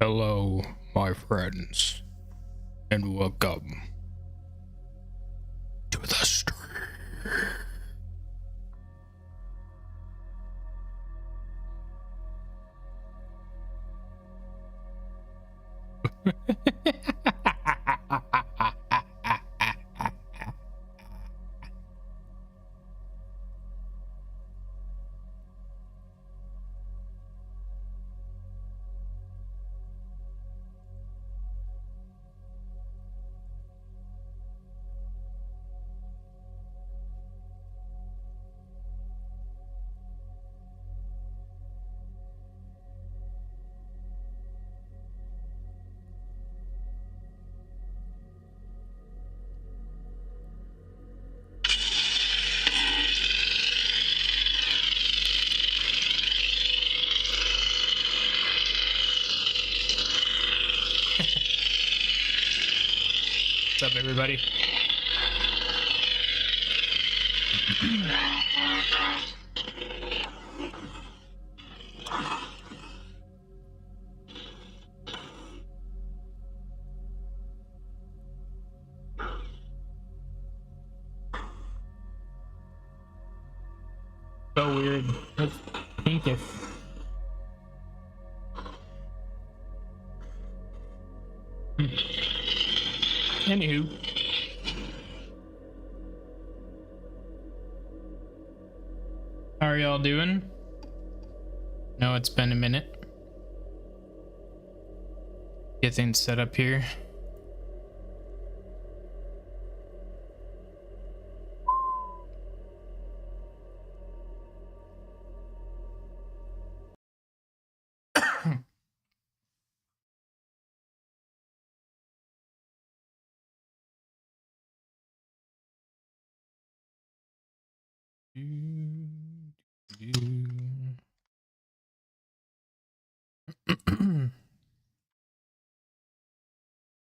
Hello, my friends, and welcome to the stream. What's up, everybody? So weird. It's pinkish. Anywho. How are y'all doing? No, it's been a minute. Get things set up here.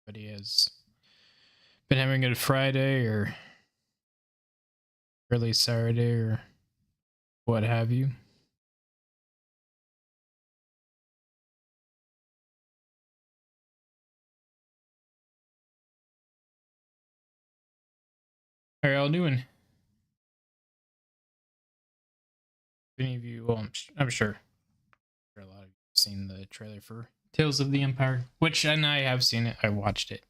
Everybody has been having a Friday or early Saturday or what have you. How are y'all doing? Any of you, well, I'm sure a lot of you have seen the trailer for Tales of the Empire, which, and I have seen it, I watched it,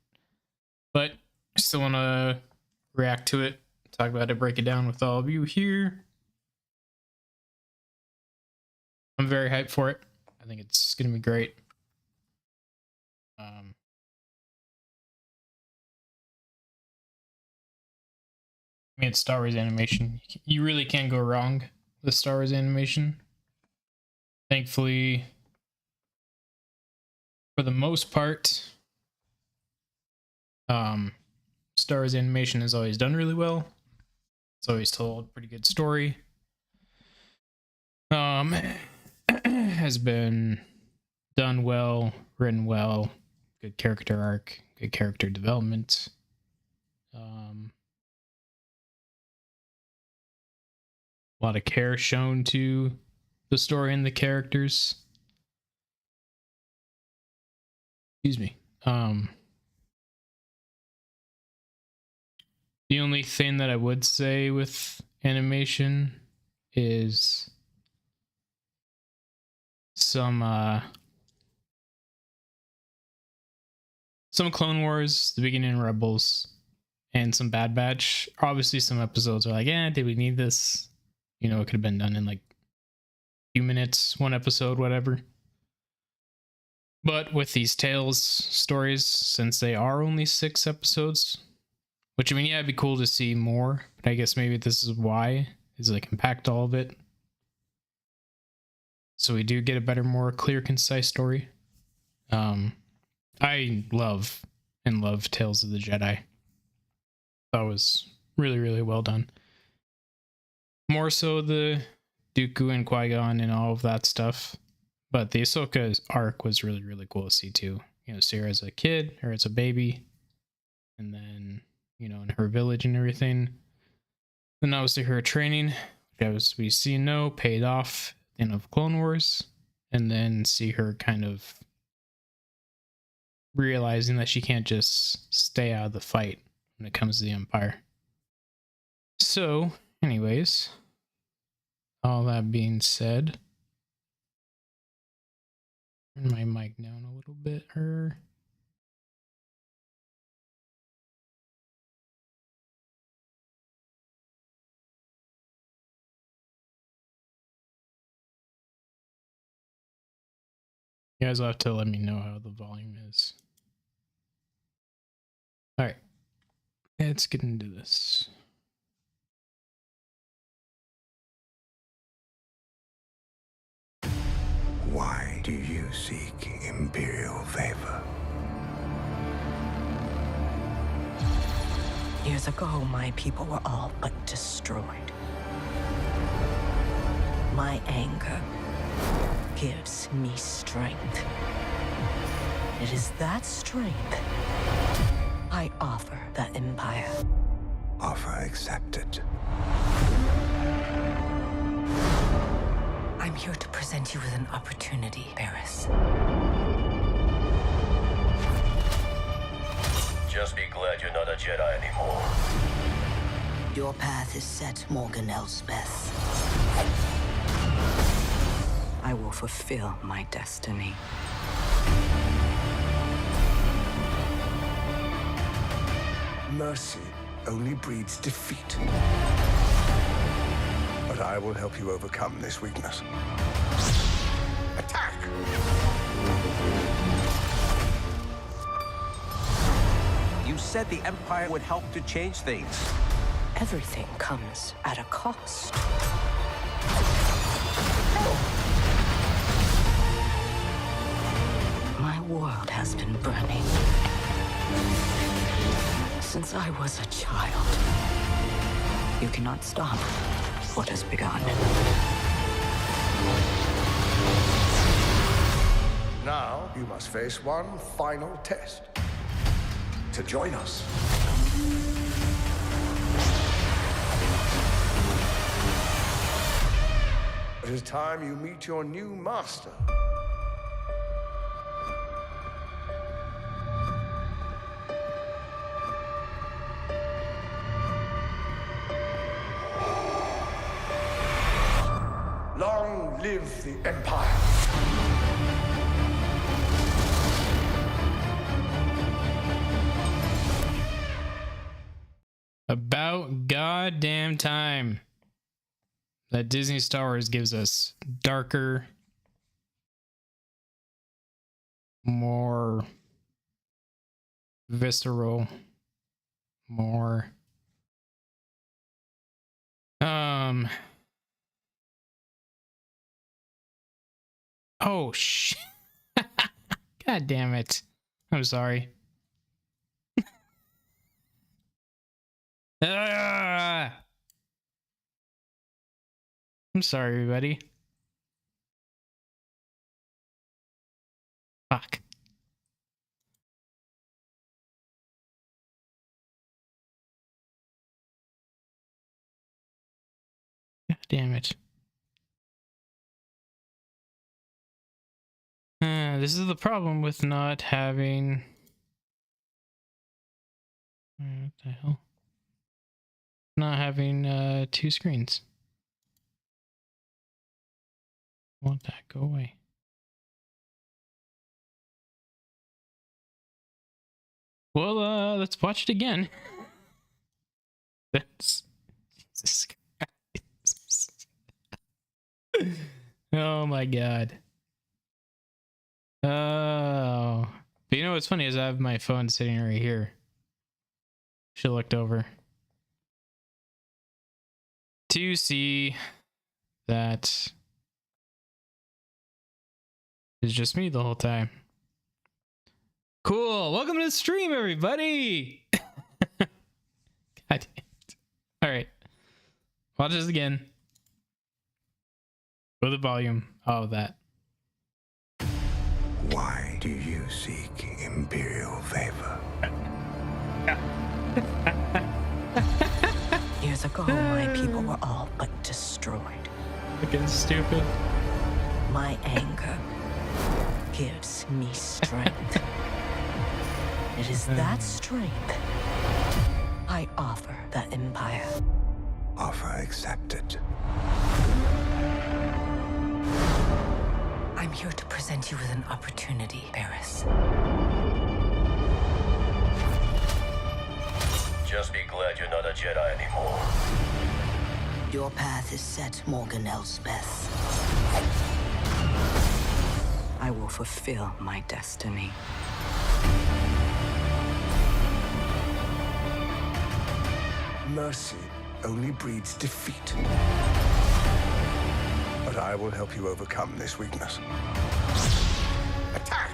but I still want to react to it, talk about it, break it down with all of you here. I'm very hyped for it. I think it's gonna be great. I mean, it's Star Wars animation. You really can't go wrong with Star Wars animation. Thankfully, for the most part, Star Wars animation has always done really well. It's always told a pretty good story. Has been done well, written well, good character arc, good character development. A lot of care shown to the story and the characters. Excuse me. The only thing that I would say with animation is some Clone Wars, the beginning Rebels, and some Bad Batch. Obviously, some episodes are like, did we need this? You know, it could have been done in like a few minutes, one episode, whatever. But with these Tales stories, since they are only 6 episodes, which, I mean, yeah, it'd be cool to see more, but I guess maybe this is why, is like compact all of it. So we do get a better, more clear, concise story. I love Tales of the Jedi. That was really, really well done. More so the Dooku and Qui-Gon and all of that stuff. But the Ahsoka arc was really, really cool to see too. You know, see her as a kid, her as a baby, and then, you know, in her village and everything. Then obviously her training, which as we see paid off at the end of Clone Wars. And then see her kind of realizing that she can't just stay out of the fight when it comes to the Empire. So, anyways, all that being said, turn my mic down a little bit. You guys will have to let me know how the volume is. All right, let's get into this. Why do you seek Imperial favor? Years ago, my people were all but destroyed. My anger gives me strength. It is that strength I offer the Empire. Offer accepted. I'm here to present you with an opportunity, Barriss. Just be glad you're not a Jedi anymore. Your path is set, Morgan Elsbeth. I will fulfill my destiny. Mercy only breeds defeat. But I will help you overcome this weakness. Attack! You said the Empire would help to change things. Everything comes at a cost. My world has been burning since I was a child. You cannot stop what has begun. Now you must face one final test. To join us. It is time you meet your new master. Long live the Empire. About goddamn time that Disney Star Wars gives us darker, more visceral, more oh shit. God damn it. I'm sorry. I'm sorry, everybody. Fuck. God damn it. This is the problem with not having... What the hell? Not having two screens. I want that, go away. Well, let's watch it again. That's... Jesus Christ. Oh my god. Oh. But you know what's funny is I have my phone sitting right here. She looked over to see that it's just me the whole time. Cool. Welcome to the stream, everybody. God damn it. All right. Watch this again. With the volume. All of that. Why do you seek Imperial favor? Years ago, my people were all but destroyed. Looking stupid. My anger gives me strength. It is that strength I offer the Empire. Offer accepted. I'm here to present you with an opportunity, Barris. Just be glad you're not a Jedi anymore. Your path is set, Morgan Elsbeth. I will fulfill my destiny. Mercy only breeds defeat. But I will help you overcome this weakness. Attack!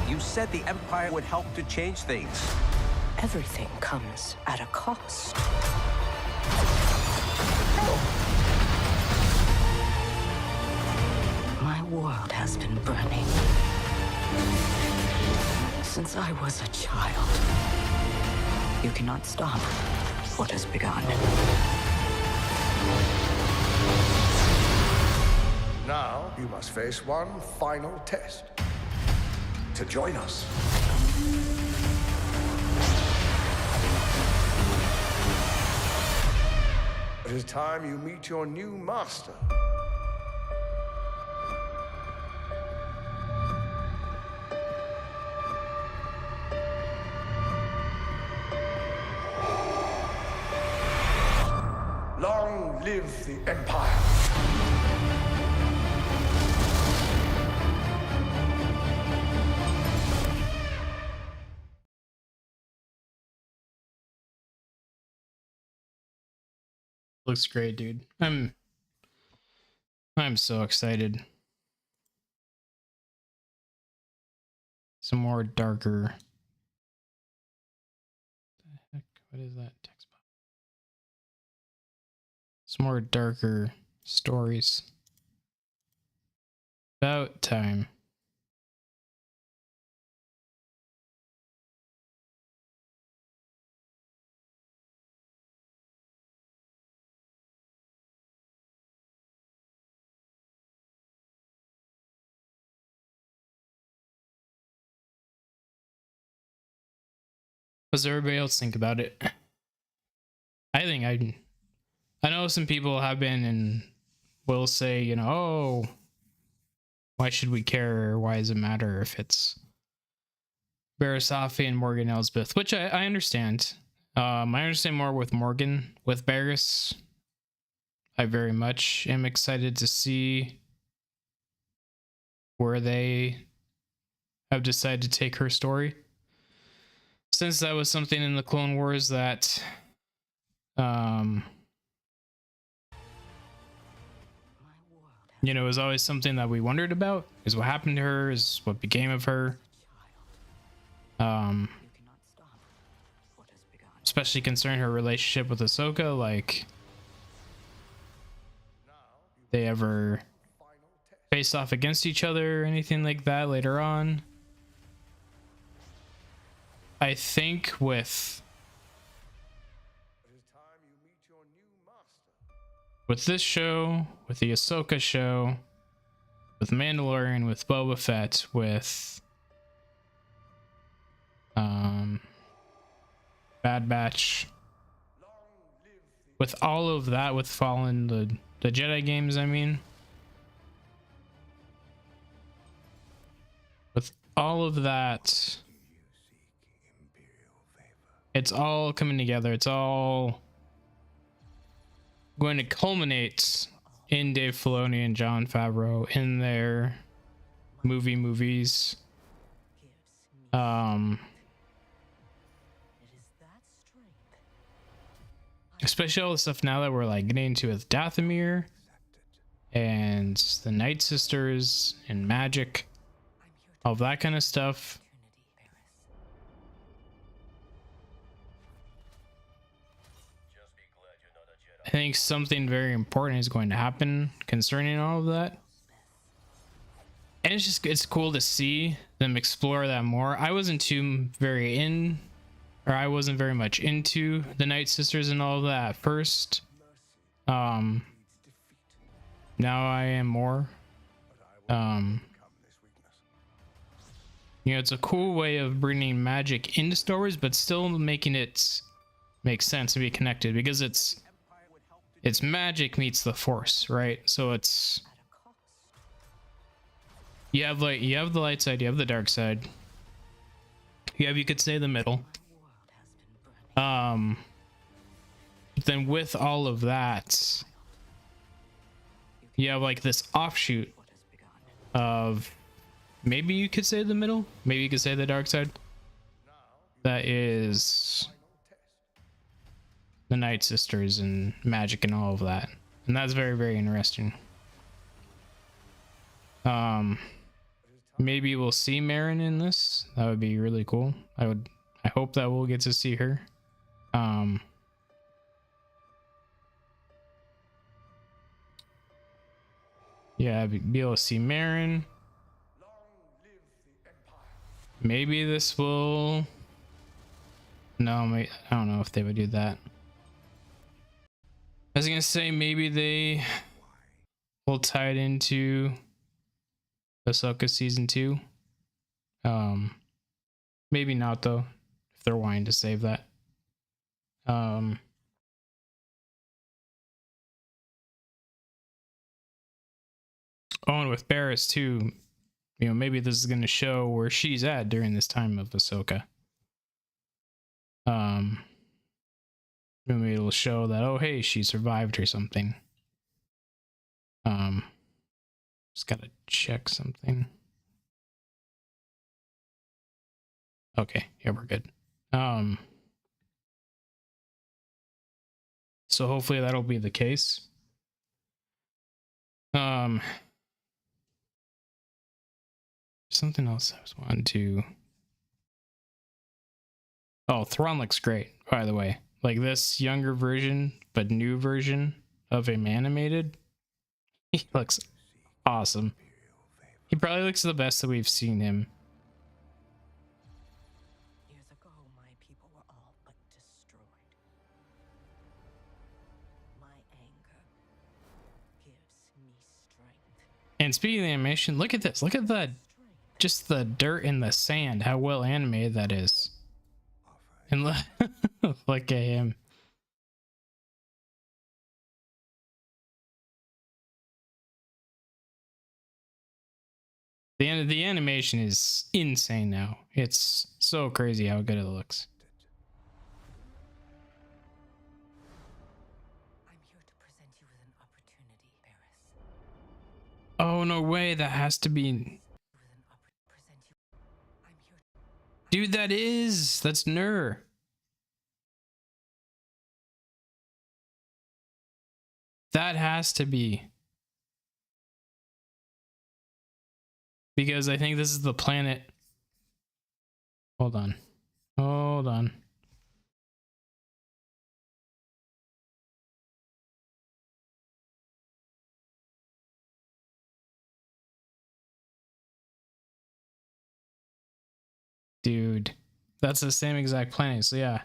You said the Empire would help to change things. Everything comes at a cost. My world has been burning since I was a child. You cannot stop what has begun. Now you must face one final test. To join us. It is time you meet your new master. Long live the Empire. Looks great, dude. I'm so excited. Some more darker. What the heck? What is that text box? Some more darker stories. About time. What does everybody else think about it? I know some people have been and will say, you know, oh, why should we care? Or why does it matter if it's Barriss Offee and Morgan Elsbeth? Which I understand. I understand more with Morgan. With Barriss, I very much am excited to see where they have decided to take her story. Since that was something in the Clone Wars that you know, it was always something that we wondered about, is what happened to her, is what became of her. Especially concerning her relationship with Ahsoka, like they ever face off against each other or anything like that later on. I think with this show, with the Ahsoka show, with Mandalorian, with Boba Fett, with Bad Batch, with all of that, with Fallen, the Jedi games, I mean, with all of that, it's all coming together. It's all going to culminate in Dave Filoni and Jon Favreau in their movies. Especially all the stuff now that we're like getting into with Dathomir and the Night Sisters and magic, all that kind of stuff. I think something very important is going to happen concerning all of that. And it's cool to see them explore that more. I wasn't very much into the Night Sisters and all of that at first. Now I am more. You know, it's a cool way of bringing magic into Star Wars, but still making it make sense and be connected, because it's magic meets the Force, right? So it's, you have like, you have the light side, you have the dark side, you could say the middle. Then with all of that, you have like this offshoot of, maybe you could say the middle, maybe you could say the dark side, that is the Night Sisters and magic and all of that, and that's very, very interesting. Maybe we'll see Merrin in this. That would be really cool. I hope that we'll get to see her. Yeah, be able to see Merrin. Maybe this will, no, I don't know if they would do that. I was gonna say maybe they will tie it into Ahsoka season 2. Maybe not though, if they're wanting to save that. Oh, and with Barriss too, you know, maybe this is going to show where she's at during this time of Ahsoka. Maybe it'll show that, oh hey, she survived or something. Just gotta check something. Okay, yeah, we're good. So hopefully that'll be the case. Something else I was wanting to, oh, Thrawn looks great, by the way. Like this younger version but new version of him animated, he looks awesome. He probably looks the best that we've seen him. Years ago, my people were all but destroyed. My anger gives me strength. And speaking of the animation, look at this. Look at the, just the dirt and the sand, how well animated that is. And look, look at him. The animation is insane now. It's so crazy how good it looks. I'm here to present you with an opportunity, Barriss. Oh no way, that has to be, dude, that's Nur. That has to be, because I think this is the planet. Hold on. Dude, that's the same exact planet, so yeah.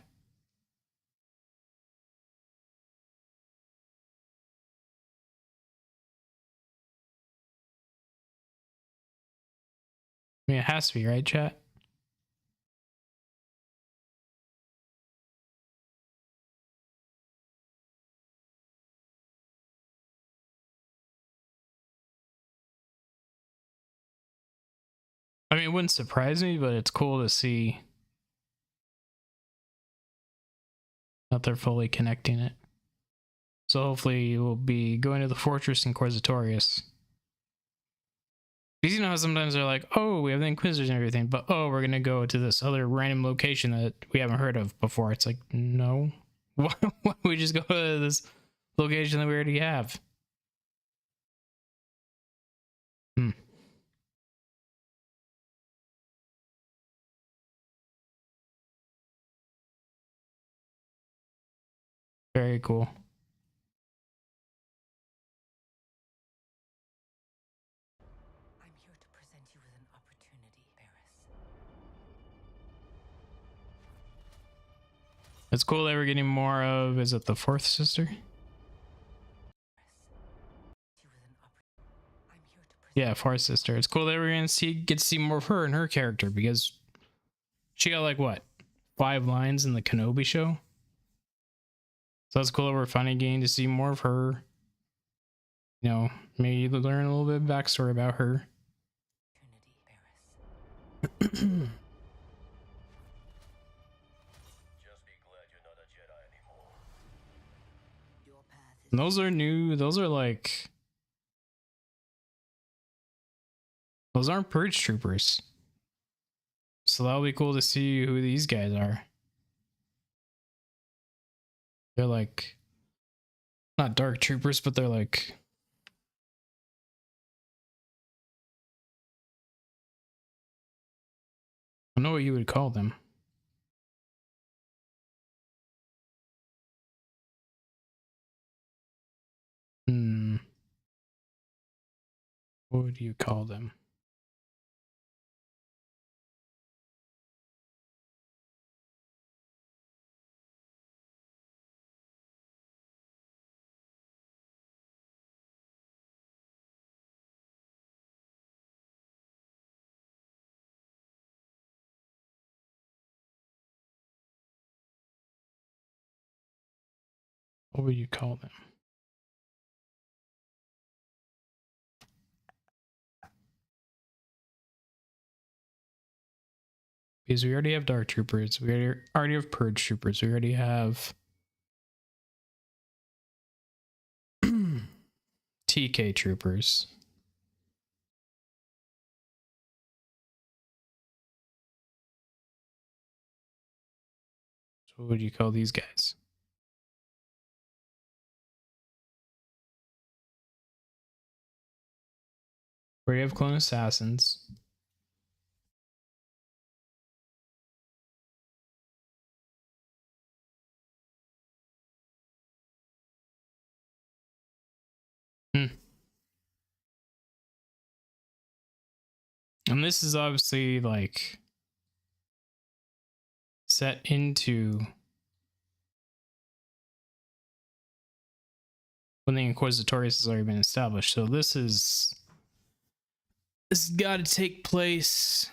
I mean, it has to be, right, chat? I mean, it wouldn't surprise me, but it's cool to see that they're fully connecting it. So hopefully we'll be going to the Fortress Inquisitorius. Because you know how sometimes they're like, oh, we have the Inquisitors and everything, but oh, we're going to go to this other random location that we haven't heard of before. It's like, no. Why don't we just go to this location that we already have? Very cool. I'm here to present you with an opportunity, Barriss. It's cool that we're getting more of, is it the fourth sister? I'm here to present Yeah, Far Sister. It's cool that we're gonna get to see more of her and her character, because she got like what, 5 lines in the Kenobi show. So that's cool that we're finally getting to see more of her. You know, maybe learn a little bit of backstory about her. Just be glad you're not a Jedi anymore. And those are new. Those are like, those aren't Purge troopers. So that'll be cool to see who these guys are. They're like, not dark troopers, but they're like, I don't know what you would call them. What would you call them? What would you call them? Because we already have Dark Troopers, we already have Purge Troopers, we already have TK Troopers. So what would you call these guys? We already have Clone Assassins. And this is obviously like set into when the Inquisitorius has already been established. So this has got to take place.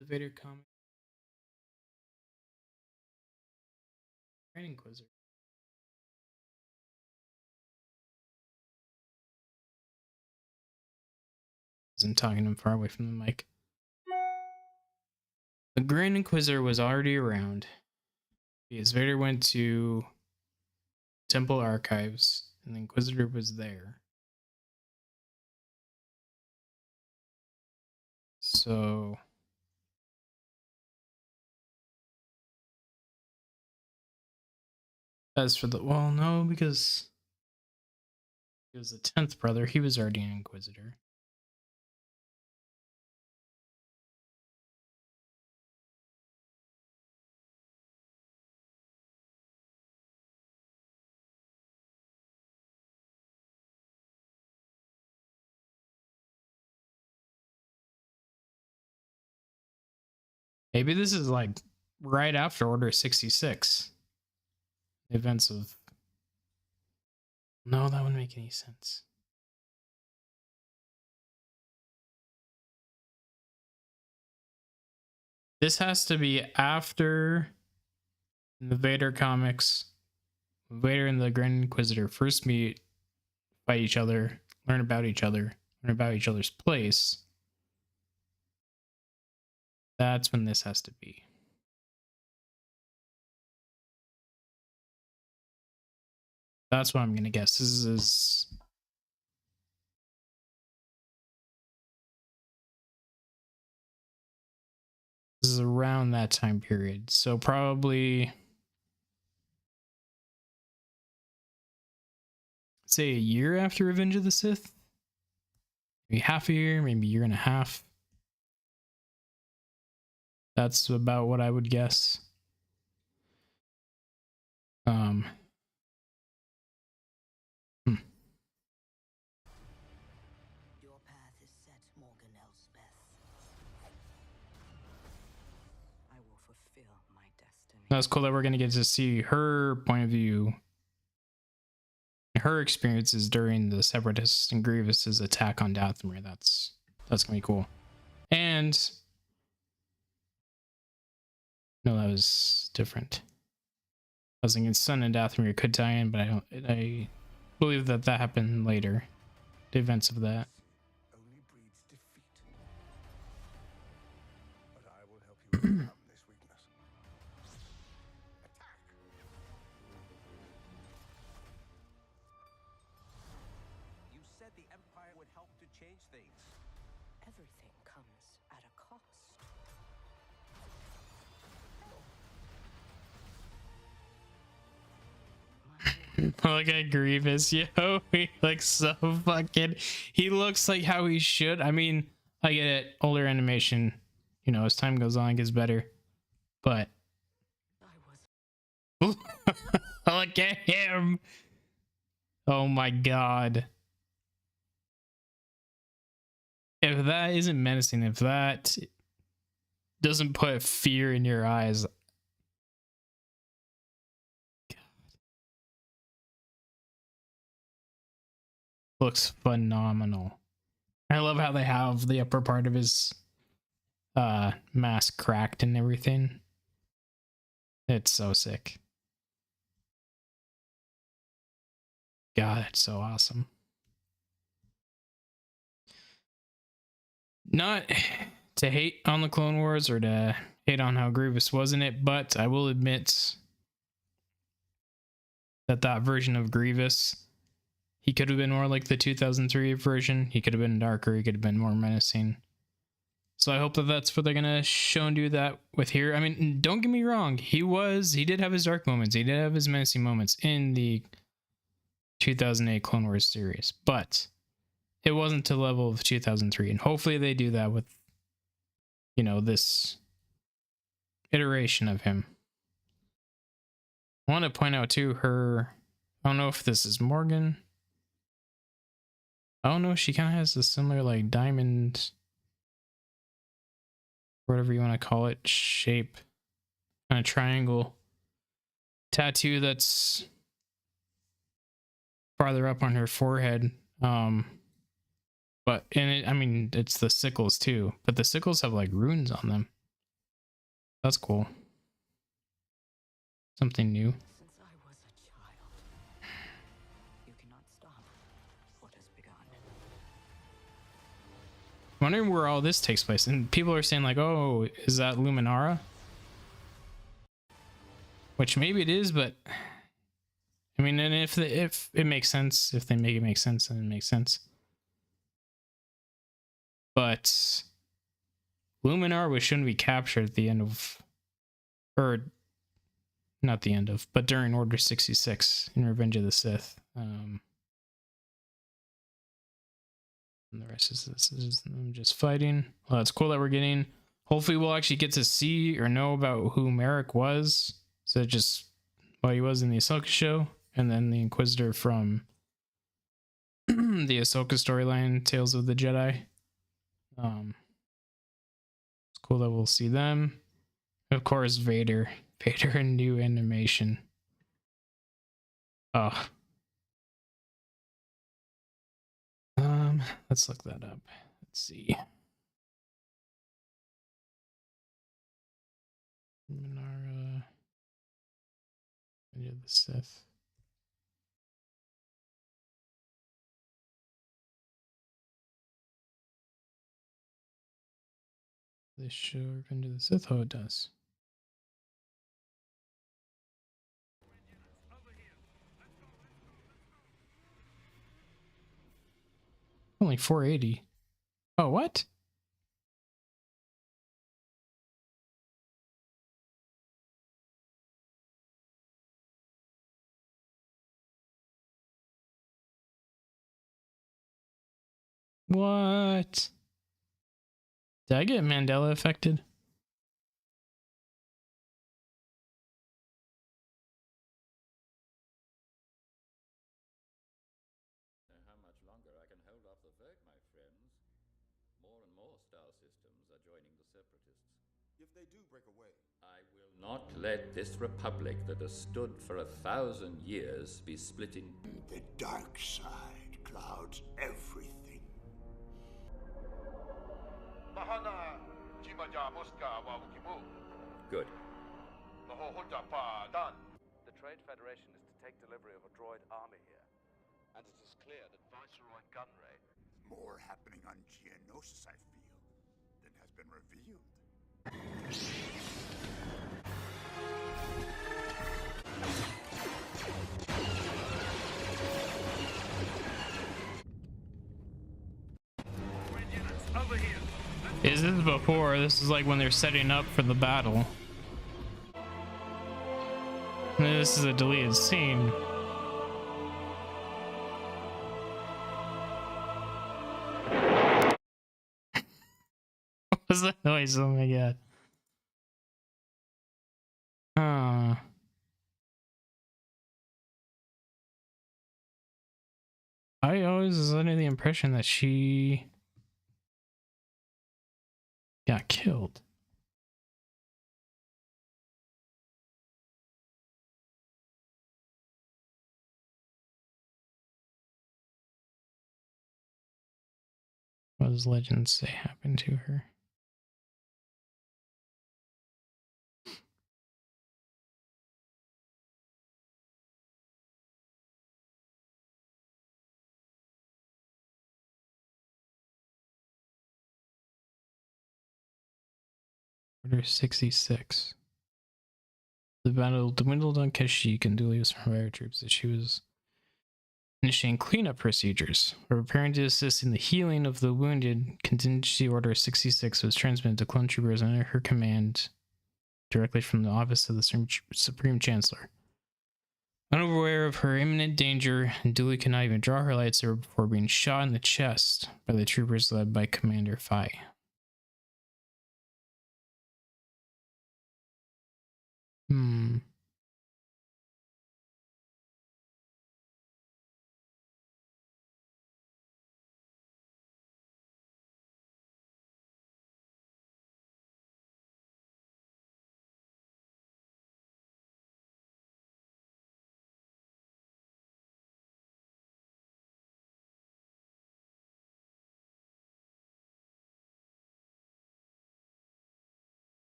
The Vader comic. Grand Inquisitor. I'm talking to him far away from the mic. The Grand Inquisitor was already around because Vader went to Temple Archives and the Inquisitor was there. So as for the, well, no, because he was the 10th brother, he was already an Inquisitor. Maybe this is like right after Order 66. The events of... No, that wouldn't make any sense. This has to be after the Vader comics. Vader and the Grand Inquisitor first meet, fight each other, learn about each other, learn about each other's place. That's when this has to be. That's what I'm gonna guess. This is around that time period. So probably, say, a year after Revenge of the Sith. Maybe half a year, maybe a year and a half. That's about what I would guess. Your path is set, Morgan Elspeth. I will fulfill my destiny. That's cool that we're gonna get to see her point of view her experiences during the Separatists and Grievous's attack on Dathomir. That's gonna be cool. And no, that was different. I was thinking Sun and Dathomir could tie in, but I believe that happened later. The events of that. Only breeds defeat. But I will help you overcome this weakness. Attack! You said the Empire would help to change things. Everything comes at a cost. Look at Grievous, yo. He looks so fucking. He looks like how he should. I mean, I get it. Older animation, you know, as time goes on, it gets better. But I was look at him. Oh my god. If that isn't menacing, if that doesn't put fear in your eyes. Looks phenomenal. I love how they have the upper part of his mask cracked and everything. It's so sick. God, it's so awesome. Not to hate on the Clone Wars or to hate on how Grievous was in it, but I will admit that version of Grievous, he could have been more like the 2003 version. He could have been darker. He could have been more menacing. So I hope that that's what they're gonna show and do that with here. I mean, don't get me wrong. He did have his dark moments. He did have his menacing moments in the 2008 Clone Wars series, but it wasn't to the level of 2003. And hopefully they do that with, you know, this iteration of him. I want to point out too, I don't know if this is Morgan. I don't know, she kind of has a similar like diamond, whatever you want to call it, shape, kind of triangle tattoo that's farther up on her forehead. But in it, I mean, it's the sickles too, but the sickles have like runes on them. That's cool. Something new. Since I was a child, you cannot stop what has begun. Wondering where all this takes place, and people are saying like, "Oh, is that Luminara?" Which maybe it is, but I mean, and if it makes sense, if they make it make sense, then it makes sense. But Luminar shouldn't be captured at the end of, or not the end of, but during Order 66 in Revenge of the Sith. And the rest is this is them just fighting. Well, it's cool that we're getting. Hopefully, we'll actually get to see or know about who Merrick was. So just well, he was in the Ahsoka show, and then the Inquisitor from the Ahsoka storyline, Tales of the Jedi. It's cool that we'll see them. Of course, Vader in new animation. Oh. Let's look that up. Let's see. Minara. Revenge of the Sith. This show Revenge of the Sith? Oh, it does. Only 480. Oh, what? What? Did I get Mandela affected? How much longer I can hold off the Verg, my friends. More and more star systems are joining the Separatists. if they do break away. I will not let this republic that has stood for 1,000 years be split in. The dark side clouds everything. Good. The Trade Federation is to take delivery of a droid army here. And it is clear that Viceroy Gunray... More happening on Geonosis, I feel, than has been revealed. Is this before? This is like when they're setting up for the battle. This is a deleted scene. What was that noise? Oh my god. I always was under the impression that she got killed. What does legend say happened to her? Order 66. The battle dwindled on Kashyyyk and Duli was from fire troops that she was initiating cleanup procedures or preparing to assist in the healing of the wounded. Contingency Order 66 was transmitted to clone troopers under her command directly from the office of the Supreme Chancellor. Unaware of her imminent danger, Duli could not even draw her lightsaber before being shot in the chest by the troopers led by Commander Fai.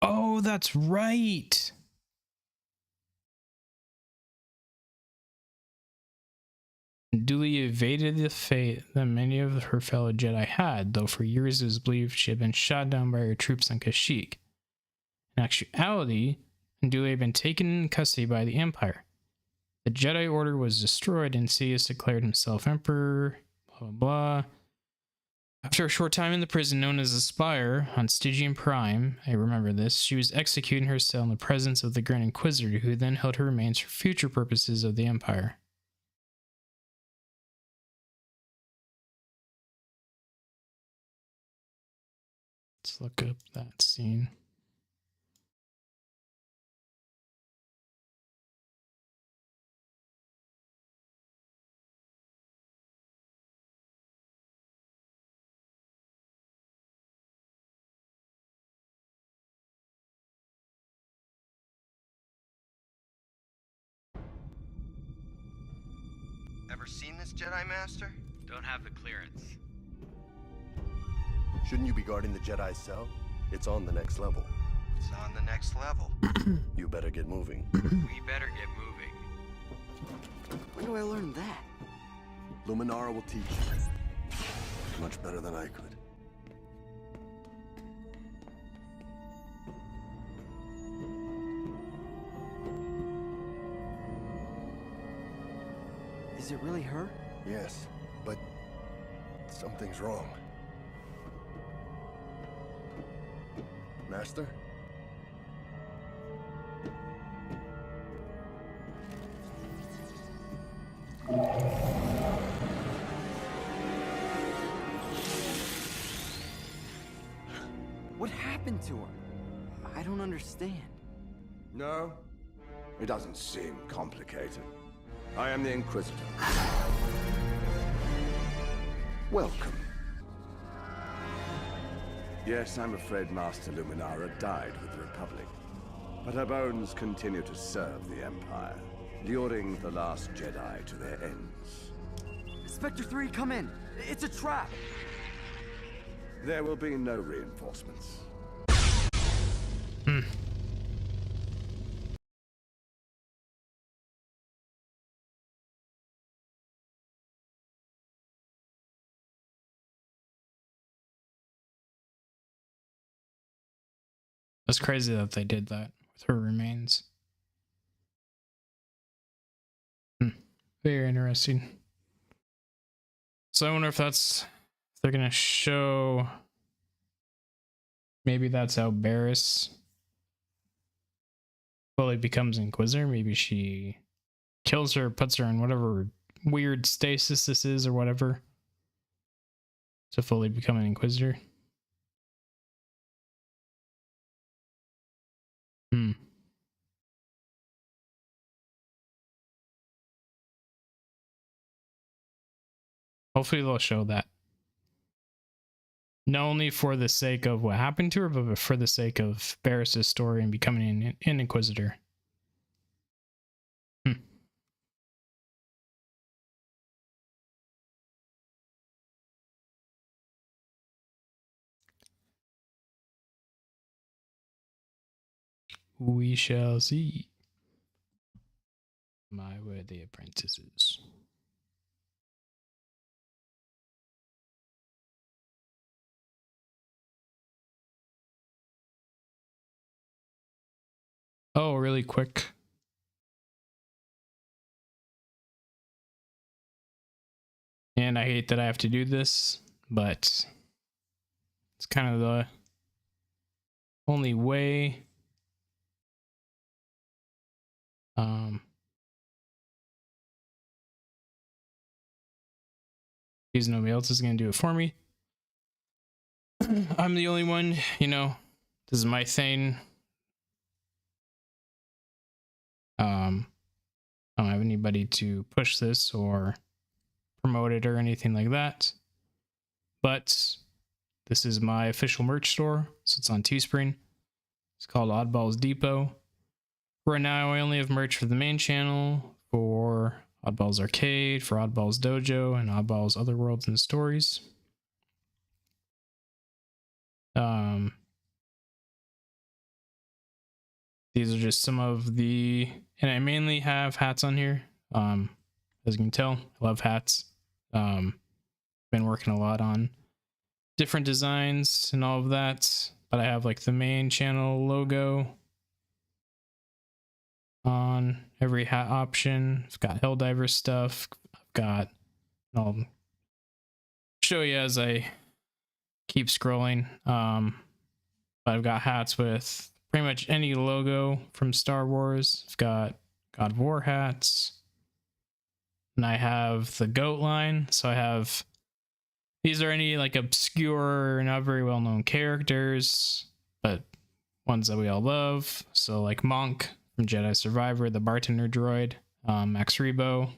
Oh, that's right. Duli evaded the fate that many of her fellow Jedi had, though for years it was believed she had been shot down by her troops on Kashyyyk. In actuality, Duli had been taken in custody by the Empire. The Jedi Order was destroyed and Sidious declared himself Emperor, blah blah blah. After a short time in the prison known as the Spire on Stygian Prime, I remember this, she was executed in her cell in the presence of the Grand Inquisitor, who then held her remains for future purposes of the Empire. Let's look up that scene. Ever seen this Jedi Master? Don't have the clearance. Shouldn't you be guarding the Jedi cell? It's on the next level. It's on the next level. You better get moving. We better get moving. When do I learn that? Luminara will teach you. Much better than I could. Is it really her? Yes, but something's wrong. Master? What happened to her? I don't understand. No, it doesn't seem complicated. I am the Inquisitor. Welcome. Yes, I'm afraid Master Luminara died with the Republic. But her bones continue to serve the Empire, luring the last Jedi to their ends. Spectre 3, come in. It's a trap. There will be no reinforcements. That's crazy that they did that with her remains. Very interesting. So I wonder if they're gonna show. Maybe that's how Barriss fully becomes Inquisitor. Maybe she kills her, puts her in whatever weird stasis this is or whatever to fully become an Inquisitor. Hopefully they'll show that. Not only for the sake of what happened to her, but for the sake of Barriss' story and becoming an Inquisitor. We shall see. My worthy apprentices. Oh, really quick. And I hate that I have to do this, but it's kind of the only way. Because nobody else is going to do it for me. I'm the only one, you know, this is my thing. I don't have anybody to push this or promote it or anything like that. But this is my official merch store, so it's on Teespring. It's called Oddballs Depot. Right now, I only have merch for the main channel, for Oddballs Arcade, for Oddballs Dojo, and Oddballs Other Worlds and Stories. These are just some of the, and I mainly have hats on here. As you can tell, I love hats. Been working a lot on different designs and all of that, but I have like the main channel logo on every hat option. I've got Helldiver stuff. I've got, I'll show you as I keep scrolling. But I've got hats with pretty much any logo from Star Wars. I've got God of War hats. And I have the GOAT line. So I have, these are any like obscure, not very well known characters, but ones that we all love. So like Monk from Jedi Survivor, the bartender droid, Max Rebo.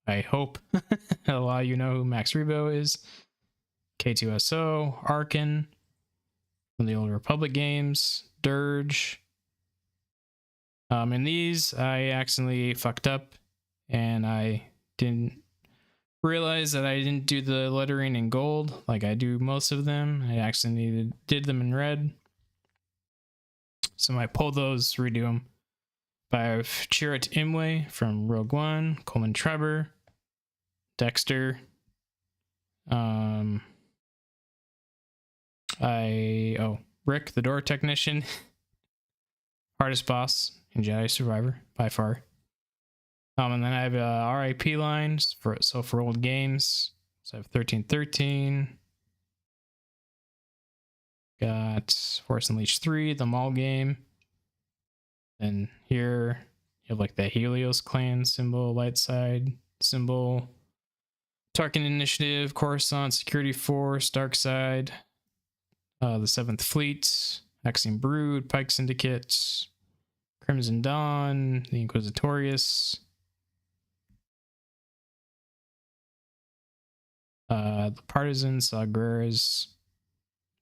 I hope a lot of you know who Max Rebo is. K2SO, Arkin from the Old Republic games, Dirge. And these I accidentally fucked up and I didn't realize that I didn't do the lettering in gold like I do most of them. I accidentally did them in red. So I might pull those, redo them. But I have Chirrut Imwe from Rogue One, Coleman Trevor, Dexter. Rick, the door technician. Hardest boss in Jedi Survivor, by far. And then I have RIP lines for old games. So I have 1313. Got Force Unleashed 3, the Maul game. And here you have like the Helios clan symbol, light side symbol. Tarkin Initiative, Coruscant, Security Force, Dark Side. The 7th Fleet, Axiom Brood, Pike Syndicate, Crimson Dawn, the Inquisitorius. The Partisans, Saw Gerrera's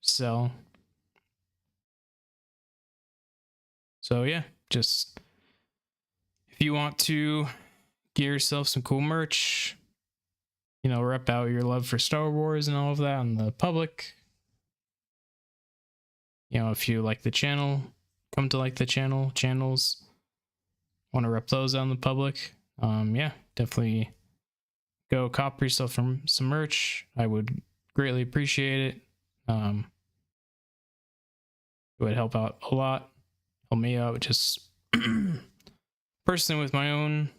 Cell, So yeah, just if you want to get yourself some cool merch, you know, rep out your love for Star Wars and all of that on the public. You know, if you like the channel, come to like the channels, want to rep those on the public. Yeah, definitely go cop yourself from some merch. I would greatly appreciate it. It would help out a lot, help me out just personally with my own,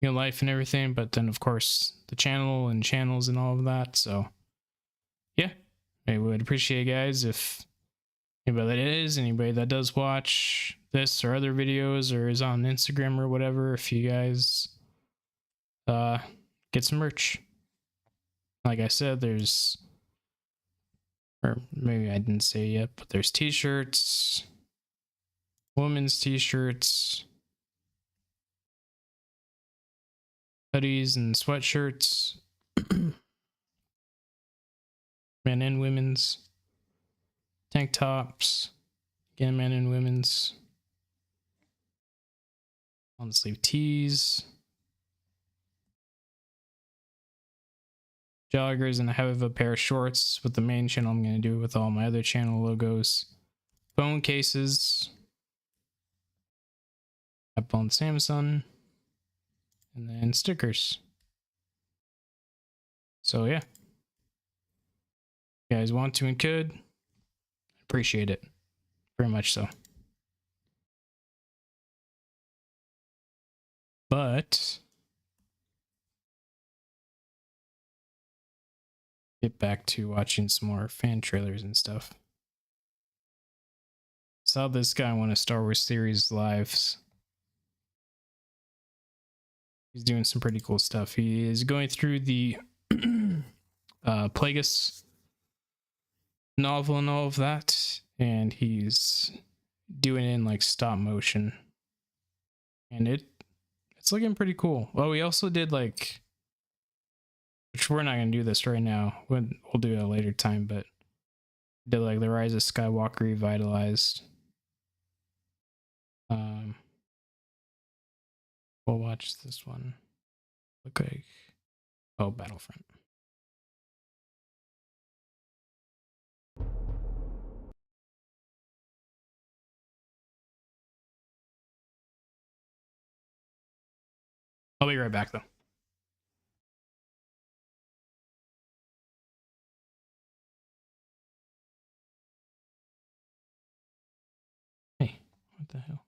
you know, life and everything, but then of course the channel and channels and all of that. So yeah, I would appreciate, guys, if anybody that does watch this or other videos or is on Instagram or whatever, if you guys get some merch. Like I said, there's, or maybe I didn't say yet, but there's t-shirts, women's t-shirts, hoodies and sweatshirts, men and women's, tank tops, again, men and women's, long sleeve tees, joggers, and I have a pair of shorts with the main channel. I'm going to do it with all my other channel logos, phone cases, Apple and Samsung, and then stickers. So yeah, if you guys want to and could, appreciate it very much. So, but get back to watching some more fan trailers and stuff. Saw this guy on one of Star Wars series lives. He's doing some pretty cool stuff. He is going through the Plagueis novel and all of that, and he's doing it in like stop motion, and it's looking pretty cool. Well, we also did like, which we're not gonna do this right now, we'll do it at a later time, but did like the Rise of Skywalker revitalized. We'll watch this one. Look like, oh, Battlefront. I'll be right back though. Hey, what the hell?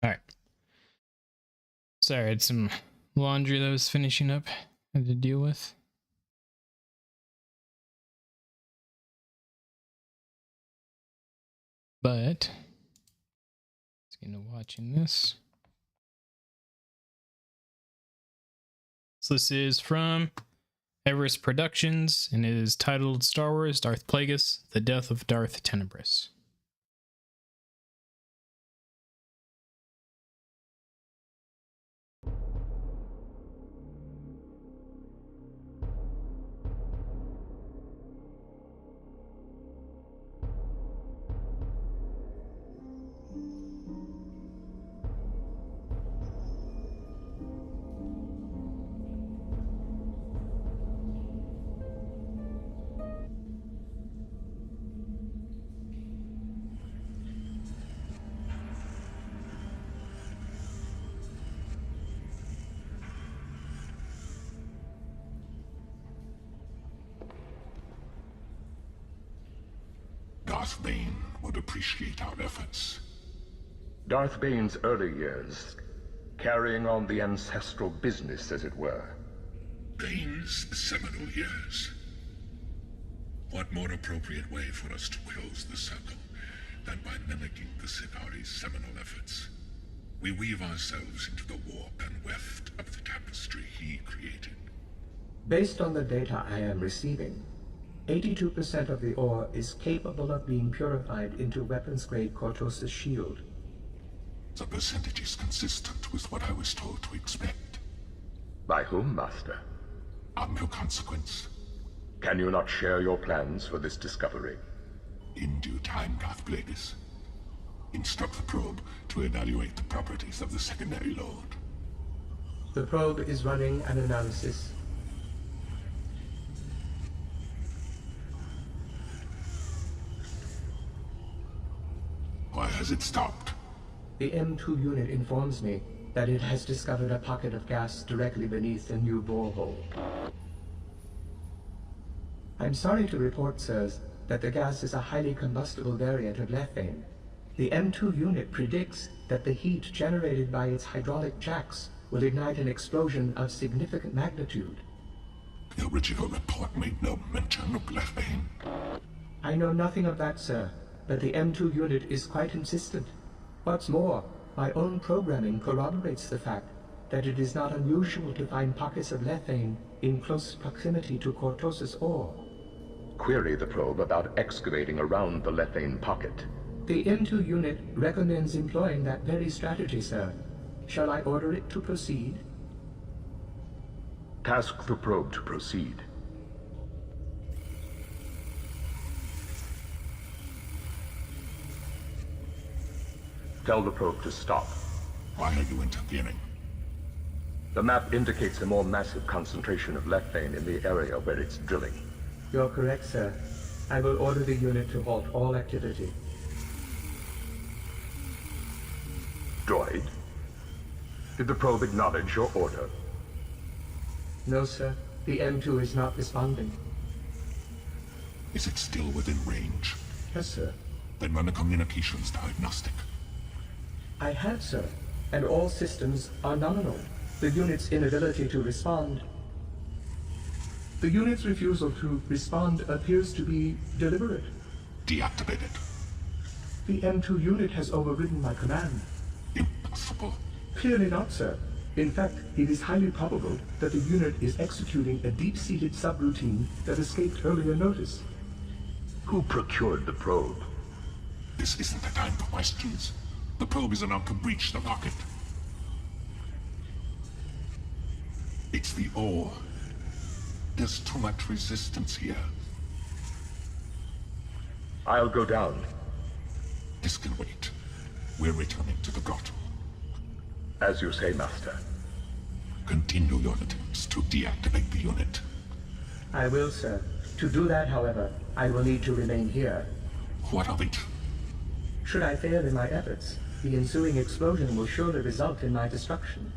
Alright. Sorry, I had some laundry that I was finishing up. I had to deal with. But let's get into watching this. So this is from Everest Productions, and it is titled Star Wars Darth Plagueis, The Death of Darth Tenebrous. Darth Bane would appreciate our efforts. Darth Bane's early years, carrying on the ancestral business, as it were. Bane's seminal years. What more appropriate way for us to close the circle than by mimicking the Sithari's seminal efforts? We weave ourselves into the warp and weft of the tapestry he created. Based on the data I am receiving, 82% of the ore is capable of being purified into weapons-grade Cortosis shield. The percentage is consistent with what I was told to expect. By whom, Master? Of no consequence. Can you not share your plans for this discovery? In due time, Darth Plagueis. Instruct the probe to evaluate the properties of the secondary load. The probe is running an analysis. Why has it stopped? The M2 unit informs me that it has discovered a pocket of gas directly beneath the new borehole. I'm sorry to report, sirs, that the gas is a highly combustible variant of lethane. The M2 unit predicts that the heat generated by its hydraulic jacks will ignite an explosion of significant magnitude. The original report made no mention of lethane. I know nothing of that, sir, but the M2 unit is quite insistent. What's more, my own programming corroborates the fact that it is not unusual to find pockets of lethane in close proximity to Cortosis ore. Query the probe about excavating around the lethane pocket. The M2 unit recommends employing that very strategy, sir. Shall I order it to proceed? Task the probe to proceed. Tell the probe to stop. Why are you interfering? The map indicates a more massive concentration of lethane in the area where it's drilling. You're correct, sir. I will order the unit to halt all activity. Droid? Did the probe acknowledge your order? No, sir. The M2 is not responding. Is it still within range? Yes, sir. Then run a communications diagnostic. I have, sir. And all systems are nominal. The unit's inability to respond. The unit's refusal to respond appears to be deliberate. Deactivate it. The M2 unit has overridden my command. Impossible. Clearly not, sir. In fact, it is highly probable that the unit is executing a deep-seated subroutine that escaped earlier notice. Who procured the probe? This isn't the time for questions. The probe is about to breach the rocket. It's the ore. There's too much resistance here. I'll go down. This can wait. We're returning to the grotto. As you say, Master. Continue your attempts to deactivate the unit. I will, sir. To do that, however, I will need to remain here. What of it? Should I fail in my efforts, the ensuing explosion will surely result in my destruction.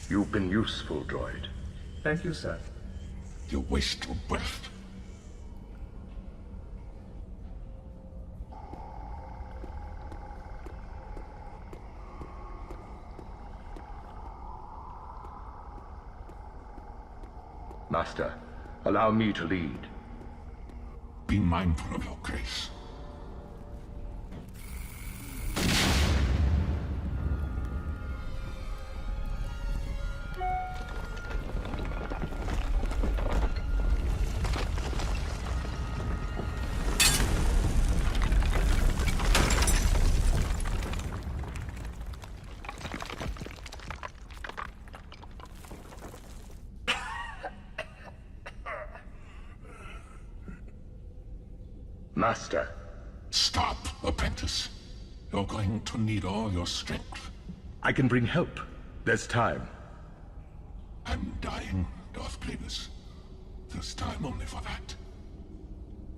You've been useful, droid. Thank you, sir. You waste your breath. Master, allow me to lead. Be mindful of your grace. Master. Stop, apprentice. You're going to need all your strength. I can bring help. There's time. I'm dying, Darth Plagueis. There's time only for that.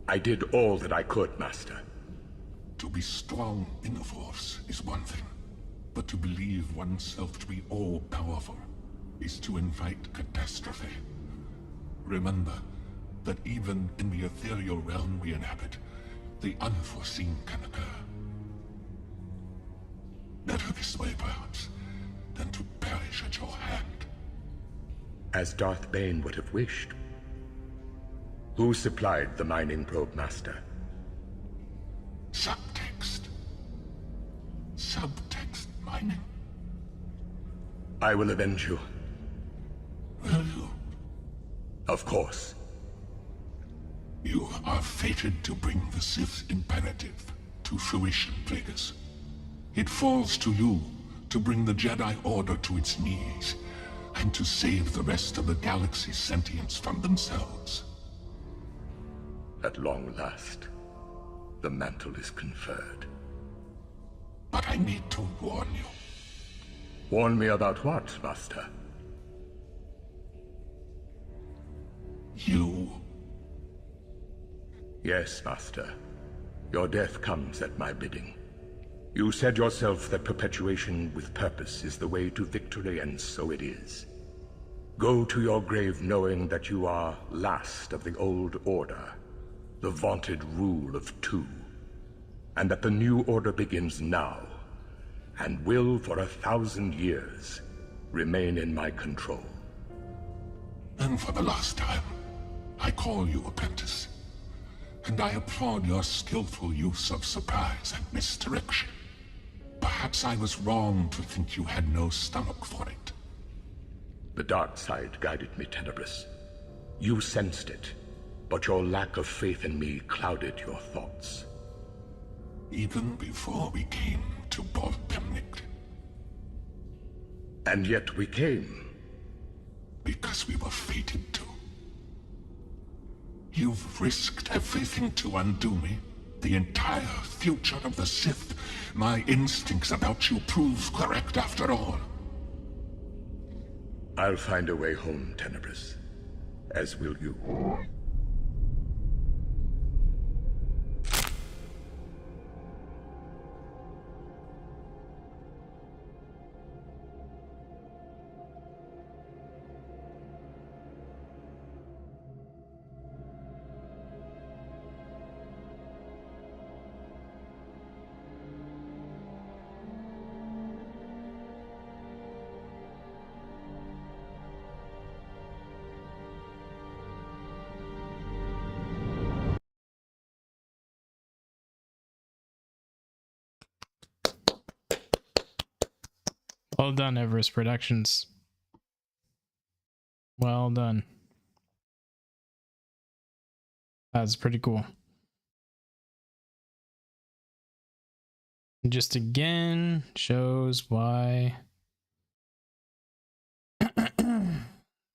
I did all that I could, Master. To be strong in the Force is one thing, but to believe oneself to be all-powerful is to invite catastrophe. Remember that even in the ethereal realm we inhabit, the unforeseen can occur. Better this way, perhaps, than to perish at your hand. As Darth Bane would have wished. Who supplied the mining probe, Master? Subtext. Subtext mining. I will avenge you. Will you? Of course. You are fated to bring the Sith's imperative to fruition, Plagueis. It falls to you to bring the Jedi Order to its knees, and to save the rest of the galaxy's sentience from themselves. At long last, the mantle is conferred. But I need to warn you. Warn me about what, Master? You. Yes, Master. Your death comes at my bidding. You said yourself that perpetuation with purpose is the way to victory, and so it is. Go to your grave knowing that you are last of the old order, the vaunted rule of two, and that the new order begins now, and will for 1,000 years remain in my control. And for the last time, I call you apprentice. And I applaud your skillful use of surprise and misdirection. Perhaps I was wrong to think you had no stomach for it. The dark side guided me, Tenebrous. You sensed it, but your lack of faith in me clouded your thoughts. Even before we came to Bor Pemnik. And yet we came. Because we were fated to. You've risked everything to undo me. The entire future of the Sith. My instincts about you prove correct after all. I'll find a way home, Tenebrous. As will you. Well done, Everest Productions. Well done. That's pretty cool. Just again shows why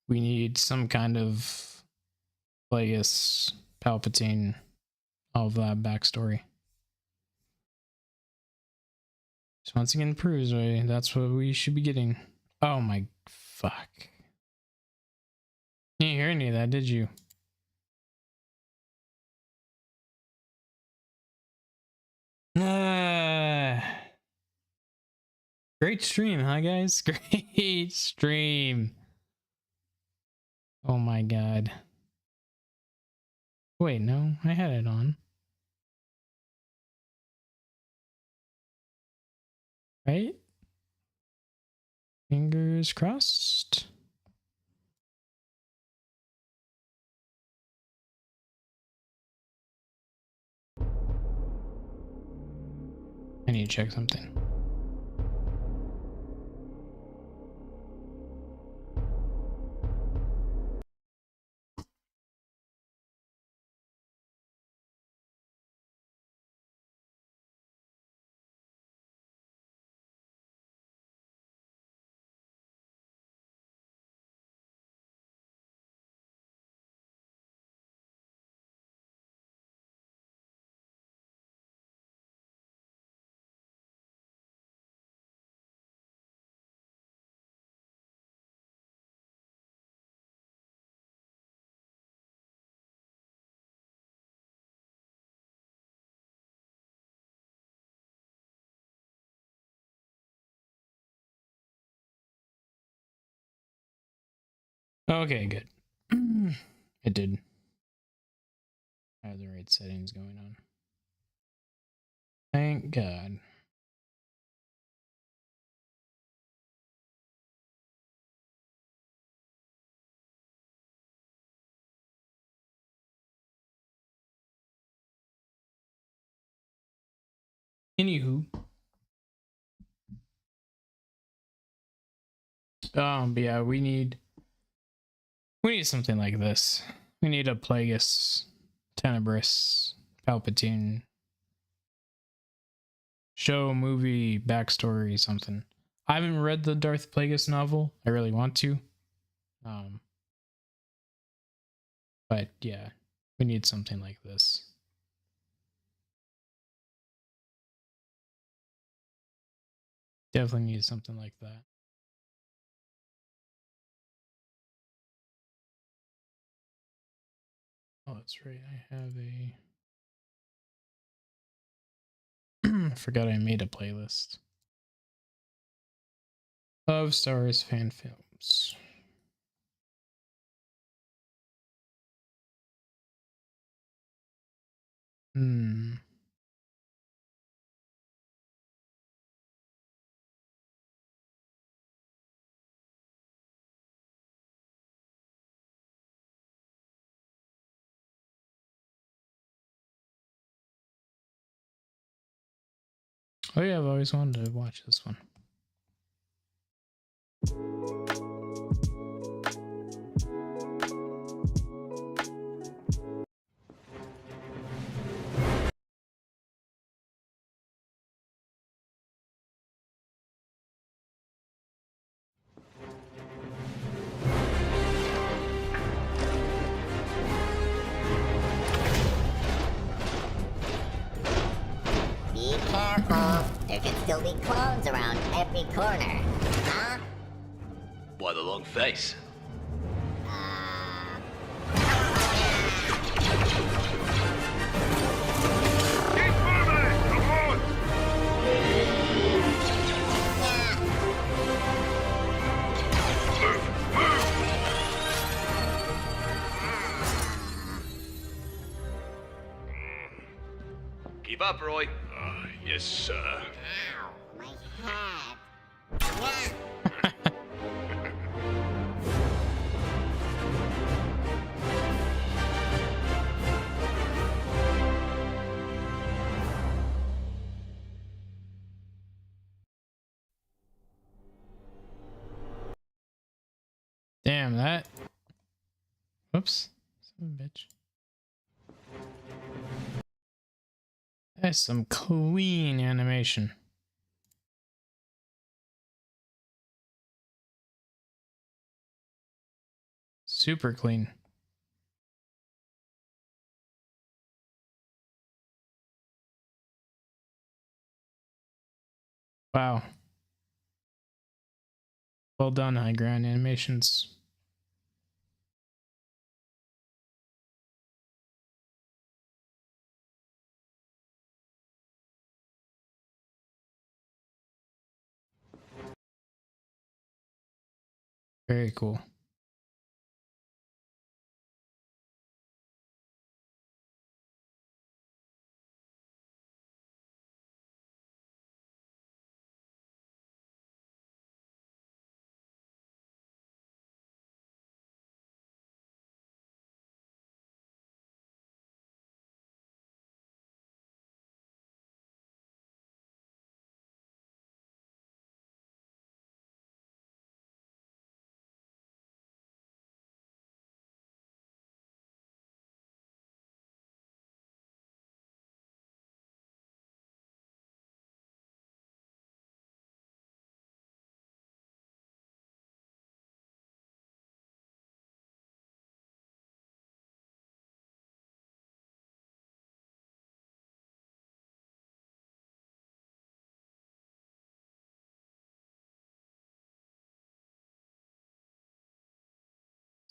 we need some kind of Plagueis, Palpatine, all of that backstory. So once again proves right, that's what we should be getting. Oh my fuck. You didn't hear any of that, did you? Great stream, huh guys? Great stream. Oh my god. Wait, no, I had it on. Right? Fingers crossed. check something. Okay, good. It did. I have the right settings going on. Thank God. Anywho. But yeah, we need something like this. We need a Plagueis, Tenebris, Palpatine show, movie, backstory, something. I haven't read the Darth Plagueis novel. I really want to. But yeah, we need something like this. Definitely need something like that. Oh, that's right. I have a... I forgot I made a playlist of Star Wars fan films. Oh yeah, I've always wanted to watch this one. Be careful. There could still be clones around every corner. Huh? Why the long face? Keep up, Roy. Yes, sir. Ow, my head. Damn that. Whoops. Son of a bitch. That's some clean animation. Super clean. Wow. Well done, High Ground Animations. Very cool.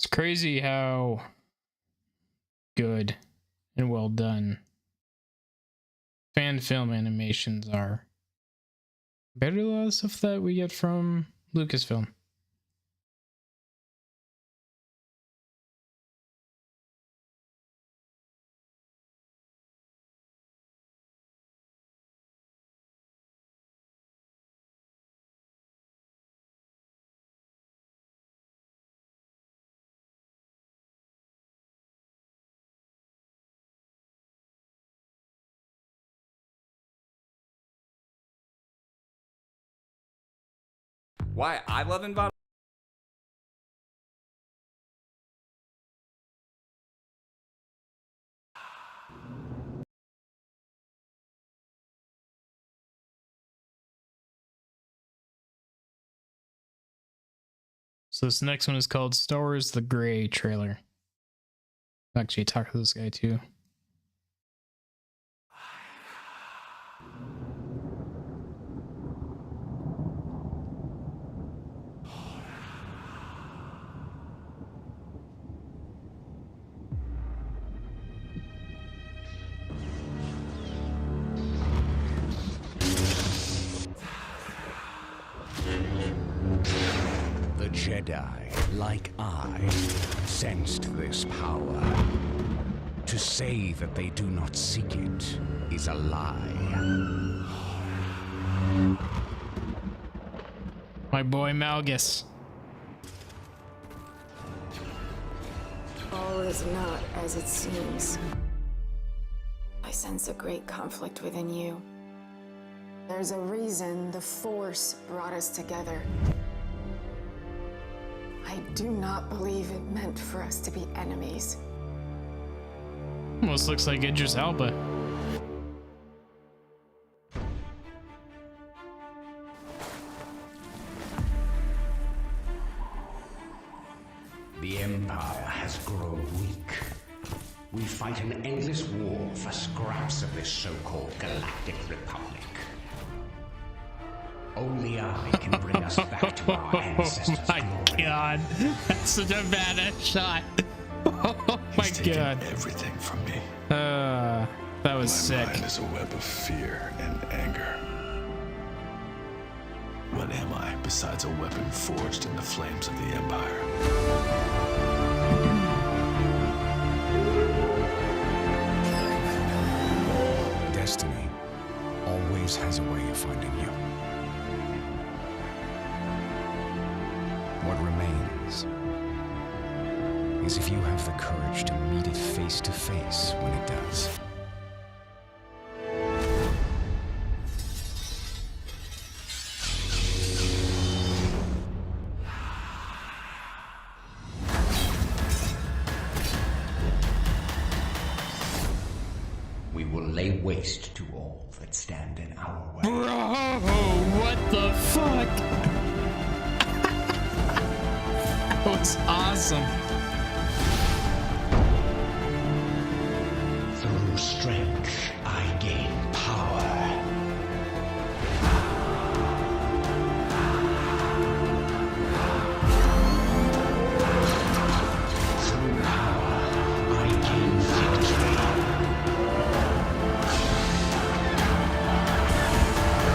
crazy how good and well done fan film animations are. Better than a lot of stuff that we get from Lucasfilm. Why I love Inbot? So this next one is called Star Wars The Gray trailer. I'll actually talk to this guy too. The Jedi, like I, sensed this power. To say that they do not seek it is a lie. My boy Malgus. All is not as it seems. I sense a great conflict within you. There's a reason the Force brought us together. I do not believe it meant for us to be enemies. Almost looks like Idris Elba. The Empire has grown weak. We fight an endless war for scraps of this so-called Galactic Republic. Only I can bring us back to our ancestors' Oh my god, that's such a badass shot. Oh my god. Everything from me. That was sick. My mind is a web of fear and anger. What am I besides a weapon forged in the flames of the Empire? Destiny always has a way of finding you. What remains is if you have the courage to meet it face to face when it does. We will lay waste to all that stand in our way. Bro, what the fuck? That was awesome. Through strength, I gain power. Through power, I gain victory.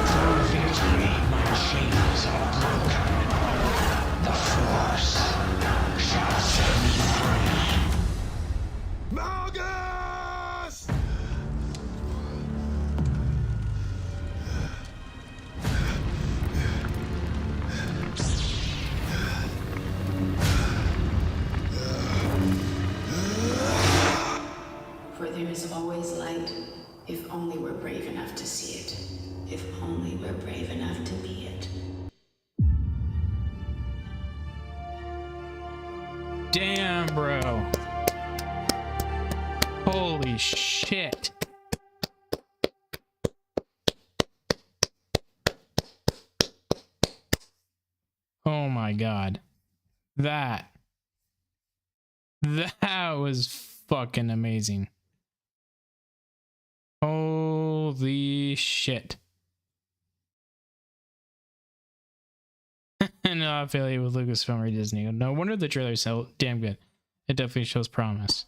Through victory, my chains are broken. The Force shall set me free. Malgus! For there is always light, if only we're brave enough to see it. If only we're brave enough to be it. Damn, bro. Holy shit. Oh my god. That was fucking amazing. Holy shit. Not affiliated with Lucasfilm or Disney. No wonder the trailers sell damn good. It definitely shows promise.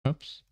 Oops.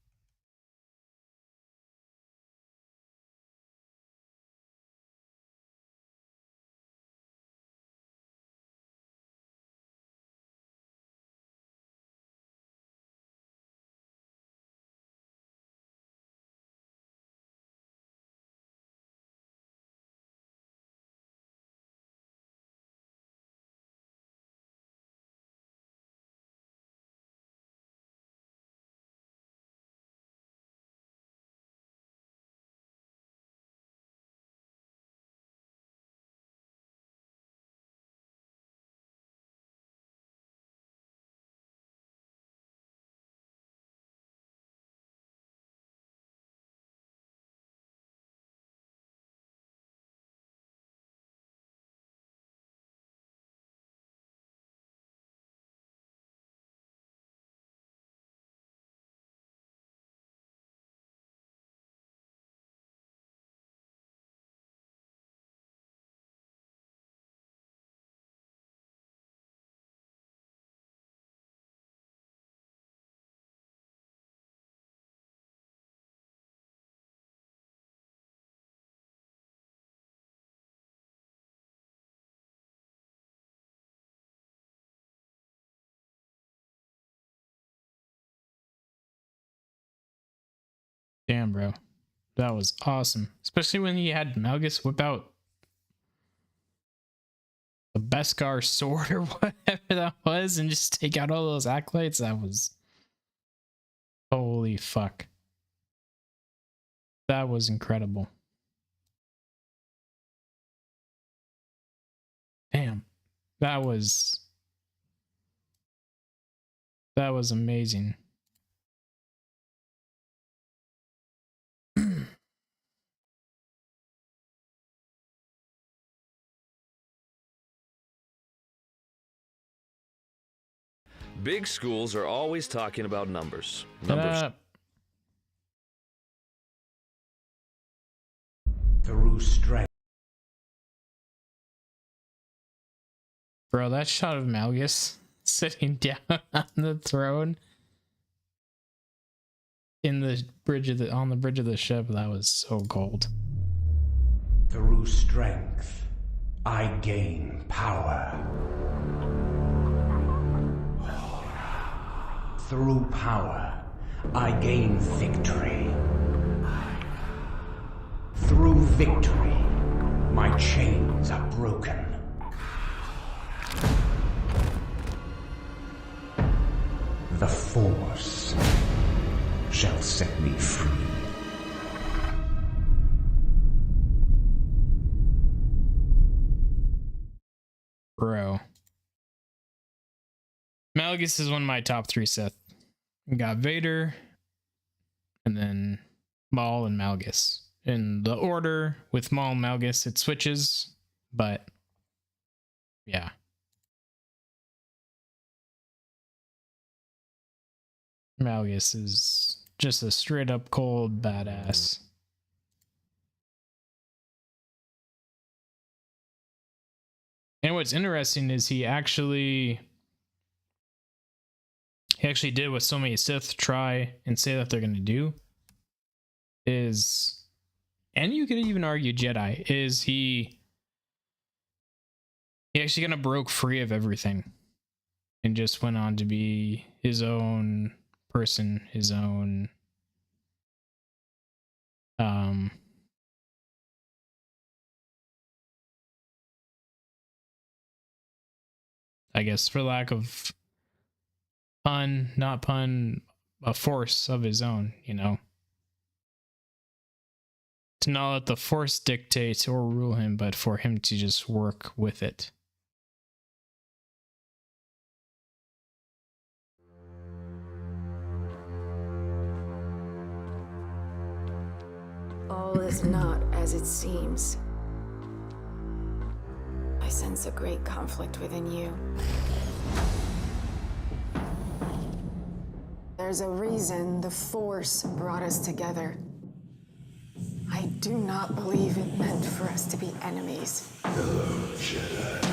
Damn, bro. That was awesome. Especially when he had Malgus whip out the Beskar sword or whatever that was and just take out all those acolytes. That was... Holy fuck. That was incredible. Damn. That was amazing. Big schools are always talking about numbers. Numbers. Through strength. Bro, that shot of Malgus sitting down on the throne in the bridge of on the bridge of the ship, that was so cold. Through strength, I gain power. Through power, I gain victory. Through victory, my chains are broken. The Force shall set me free. Bro. Malgus is one of my top 3 Sith. We got Vader, and then Maul and Malgus. In the order with Maul and Malgus, it switches, but yeah. Malgus is just a straight up cold badass. And what's interesting is he actually did what so many Sith try and say that they're going to do is, and you could even argue Jedi, is he actually kind of broke free of everything and just went on to be his own person, his own I guess for lack of pun, not pun, a force of his own, you know. To not let the force dictate or rule him, but for him to just work with it. All is not as it seems. I sense a great conflict within you. There's a reason the Force brought us together. I do not believe it meant for us to be enemies. Hello, Jedi.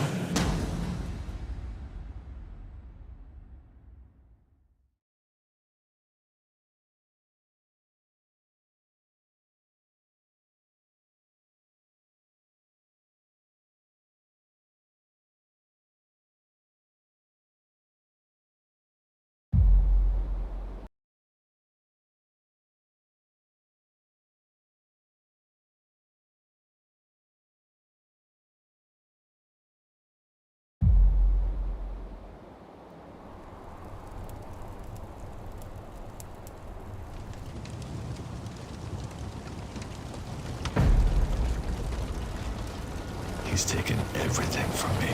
He's taken everything from me.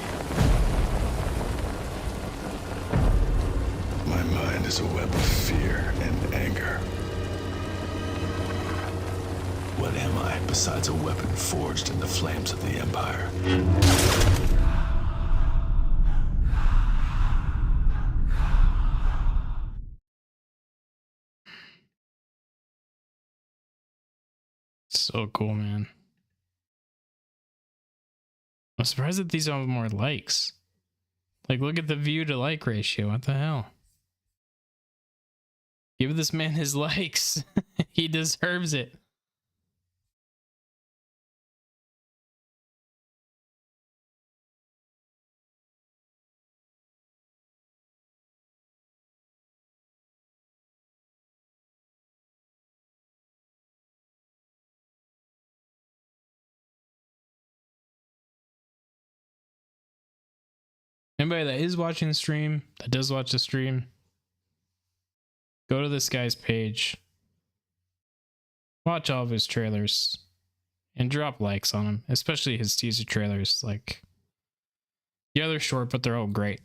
My mind is a web of fear and anger. What am I besides a weapon forged in the flames of the Empire? So cool, man. I'm surprised that these don't have more likes. Like, look at the view to like ratio. What the hell? Give this man his likes. He deserves it. Anybody that is watching the stream, that does watch the stream, go to this guy's page, watch all of his trailers, and drop likes on him, especially his teaser trailers. Like, yeah, they're short, but they're all great.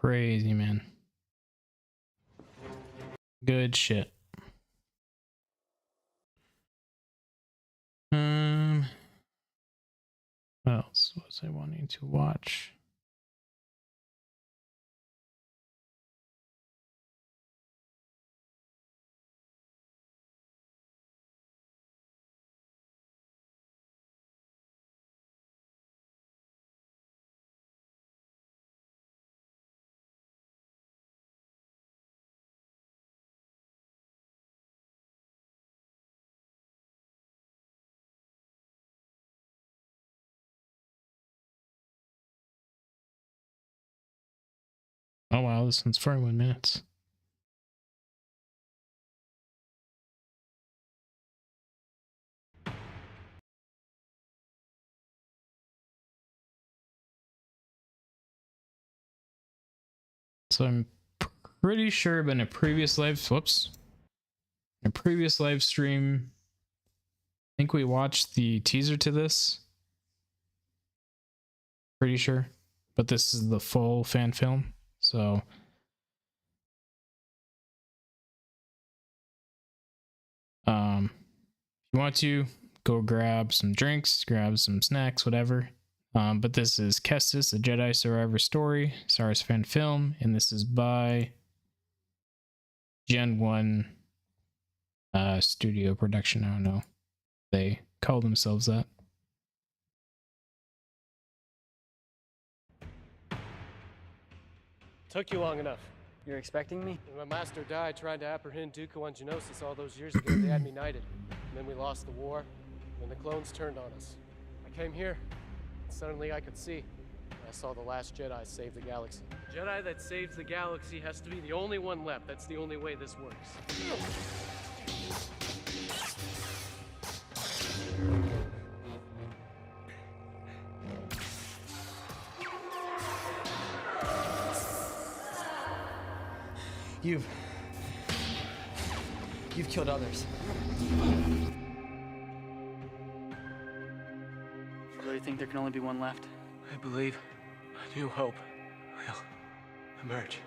Crazy, man. Good shit. What else was I wanting to watch? Oh wow, this one's 41 minutes. So I'm pretty sure, but in a previous live, in a previous live stream, I think we watched the teaser to this. Pretty sure, but this is the full fan film. So if you want to, go grab some drinks, grab some snacks, whatever. But this is Kestis, a Jedi Survivor Story, Star Wars fan film, and this is by Gen 1 studio production. I don't know. They call themselves that. Took you long enough. You're expecting me? When my master died trying to apprehend Dooku on Geonosis all those years ago, they had me knighted. And then we lost the war, and the clones turned on us. I came here, and suddenly I could see. I saw the last Jedi save the galaxy. The Jedi that saves the galaxy has to be the only one left. That's the only way this works. You've killed others. You really think there can only be one left? I believe a new hope will emerge.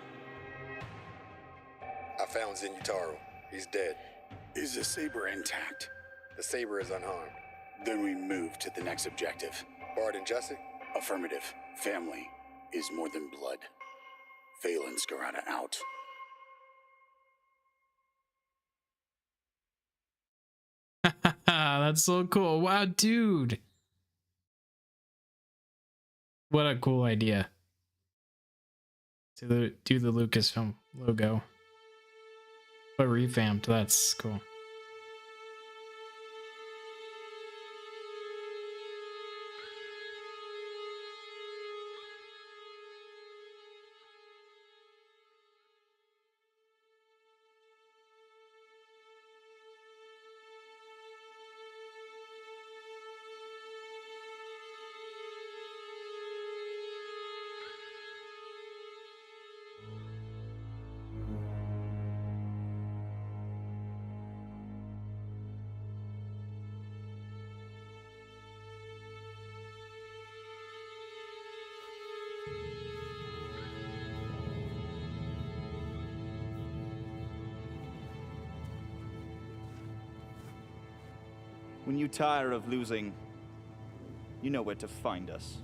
I found Zenutaro. He's dead. Is the saber intact? The saber is unharmed. Then we move to the next objective. Bard and Jessic? Affirmative. Family is more than blood. Phelan Scarada out. That's so cool. Wow, dude. What a cool idea. To do the Lucasfilm logo. But revamped, that's cool. When you tire of losing, you know where to find us.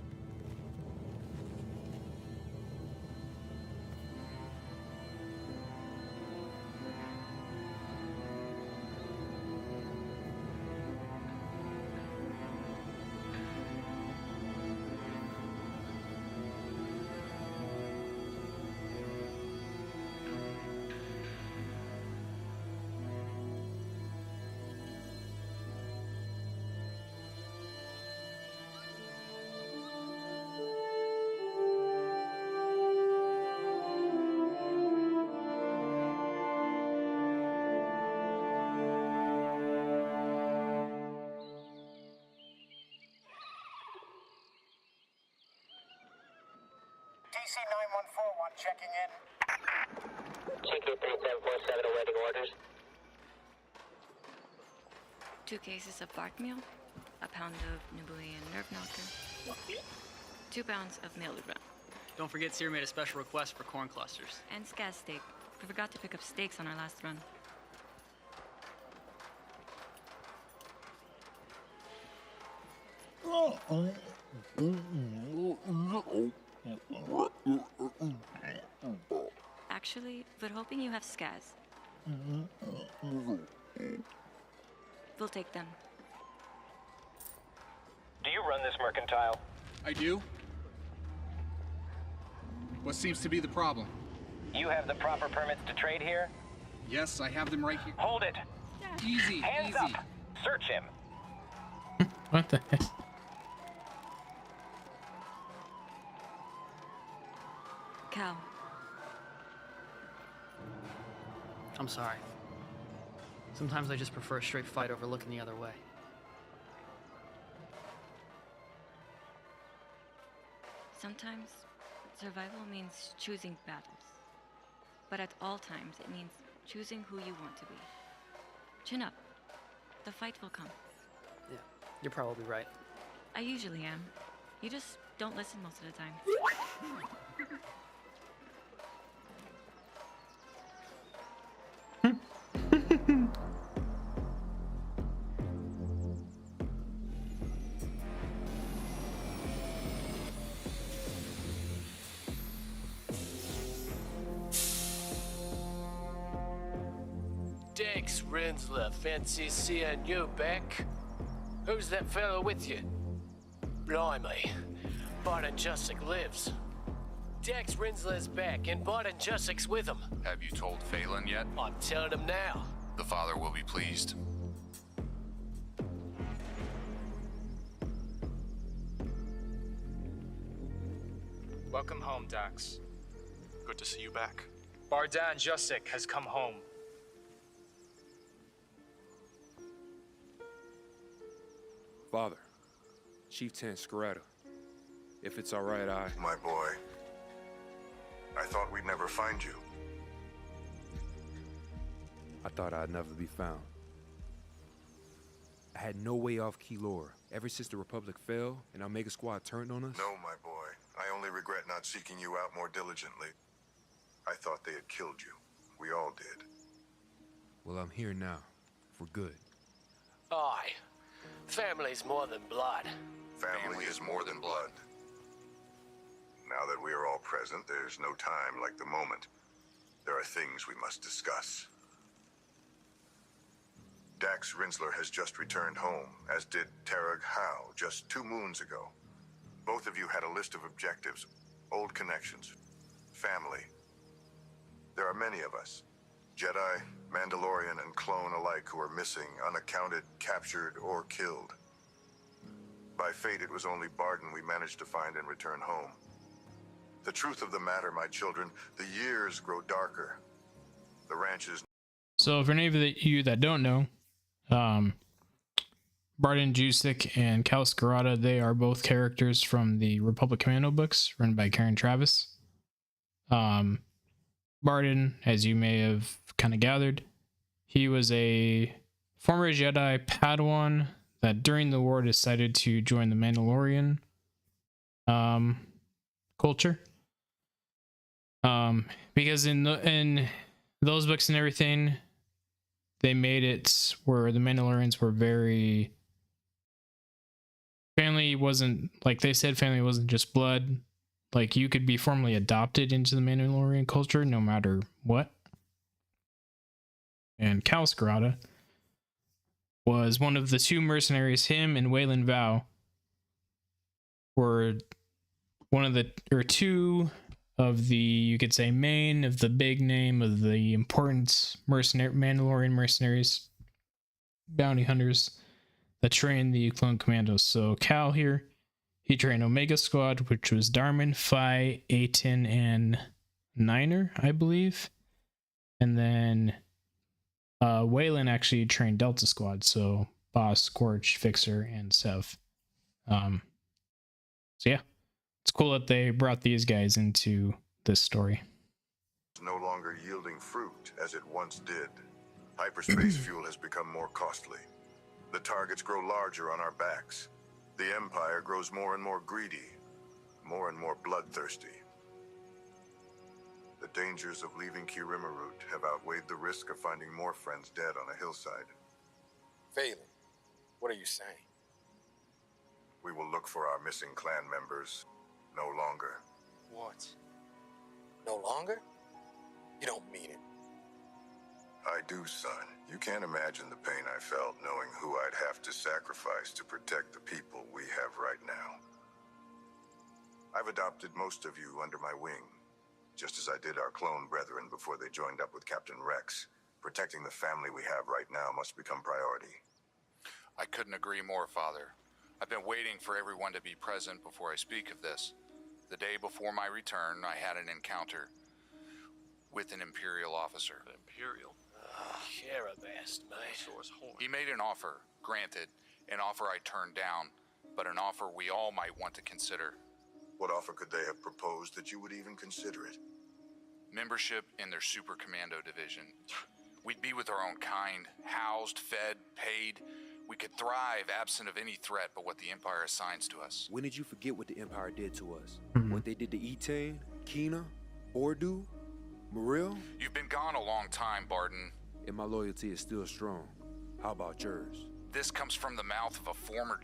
DC-9141 checking in. CK-3747 awaiting orders. 2 cases of bark meal, a pound of Nubuian nerve knocker, 2 pounds of mail ground. Don't forget Seer made a special request for corn clusters. And scaz steak. We forgot to pick up steaks on our last run. Actually, we're hoping you have scaz. We'll take them. Do you run this mercantile? I do. What seems to be the problem? You have the proper permits to trade here? Yes, I have them right here. Hold it! Easy, Hands easy. up! Search him! What the heck? Cal. I'm sorry. Sometimes I just prefer a straight fight over looking the other way. Sometimes survival means choosing battles. But at all times, it means choosing who you want to be. Chin up. The fight will come. Yeah, you're probably right. I usually am. You just don't listen most of the time. Thanks, Rensler. Fancy seeing you back. Who's that fellow with you? Blimey. Bart and Jessic lives. Dex Rinsler's back, and Bart and Jussik's with him. Have you told Phelan yet? I'm telling him now. The father will be pleased. Welcome home, Dax. Good to see you back. Bardan Jusik has come home. Father, Chieftain Scaretta, if it's all right, My boy, I thought we'd never find you. I thought I'd never be found. I had no way off Keylor ever since the Republic fell and Omega Squad turned on us. No, my boy. I only regret not seeking you out more diligently. I thought they had killed you. We all did. Well, I'm here now, for good. Aye. Family's more than blood. Family is more than blood. Now that we are all present, there's no time like the moment. There are things we must discuss. Dax Rinsler has just returned home, as did Tarek Howe just 2 moons ago. Both of you had a list of objectives, old connections, family. There are many of us, Jedi, Mandalorian, and clone alike, who are missing, unaccounted, captured, or killed. By fate, it was only Barden we managed to find and return home. The truth of the matter, my children, the years grow darker. The ranch is... So for any of you that don't know, Barden Jusik and Cal Scarata, they are both characters from the Republic Commando books written by Karen Travis. Barden, as you may have kind of gathered, he was a former Jedi Padawan that during the war decided to join the Mandalorian culture. Because in those books and everything, they made it where the Mandalorians were very... Family wasn't, like they said, family wasn't just blood. Like, you could be formally adopted into the Mandalorian culture no matter what. And Cal Scarata was one of the 2 mercenaries. Him and Waylon Vow were one of the, or 2 of the, you could say, main of the big name of the important Mandalorian mercenaries, bounty hunters that trained the Clone Commandos. So Cal here, he trained Omega Squad, which was Darman, Phi, Aten, and Niner, I believe. And then Waylon actually trained Delta Squad, so Boss, Scorch, Fixer, and Sev. So yeah, it's cool that they brought these guys into this story. no longer yielding fruit as it once did. Hyperspace fuel has become more costly. The targets grow larger on our backs. The Empire grows more and more greedy, more and more bloodthirsty. The dangers of leaving Kirimarut have outweighed the risk of finding more friends dead on a hillside. Phelan, what are you saying? We will look for our missing clan members no longer. What? No longer? You don't mean it. I do, son. You can't imagine the pain I felt knowing who I'd have to sacrifice to protect the people we have right now. I've adopted most of you under my wing, just as I did our clone brethren before they joined up with Captain Rex. Protecting the family we have right now must become priority. I couldn't agree more, Father. I've been waiting for everyone to be present before I speak of this. The day before my return, I had an encounter with an Imperial officer. Imperial? Carabast, man. He made an offer, granted, an offer I turned down, but an offer we all might want to consider. What offer could they have proposed that you would even consider it? Membership in their Super Commando division. We'd be with our own kind, housed, fed, paid. We could thrive absent of any threat but what the Empire assigns to us. When did you forget what the Empire did to us? What they did to Etain, Kina, Ordu, Moril? You've been gone a long time, Barden. And my loyalty is still strong. How about yours? This comes from the mouth of a former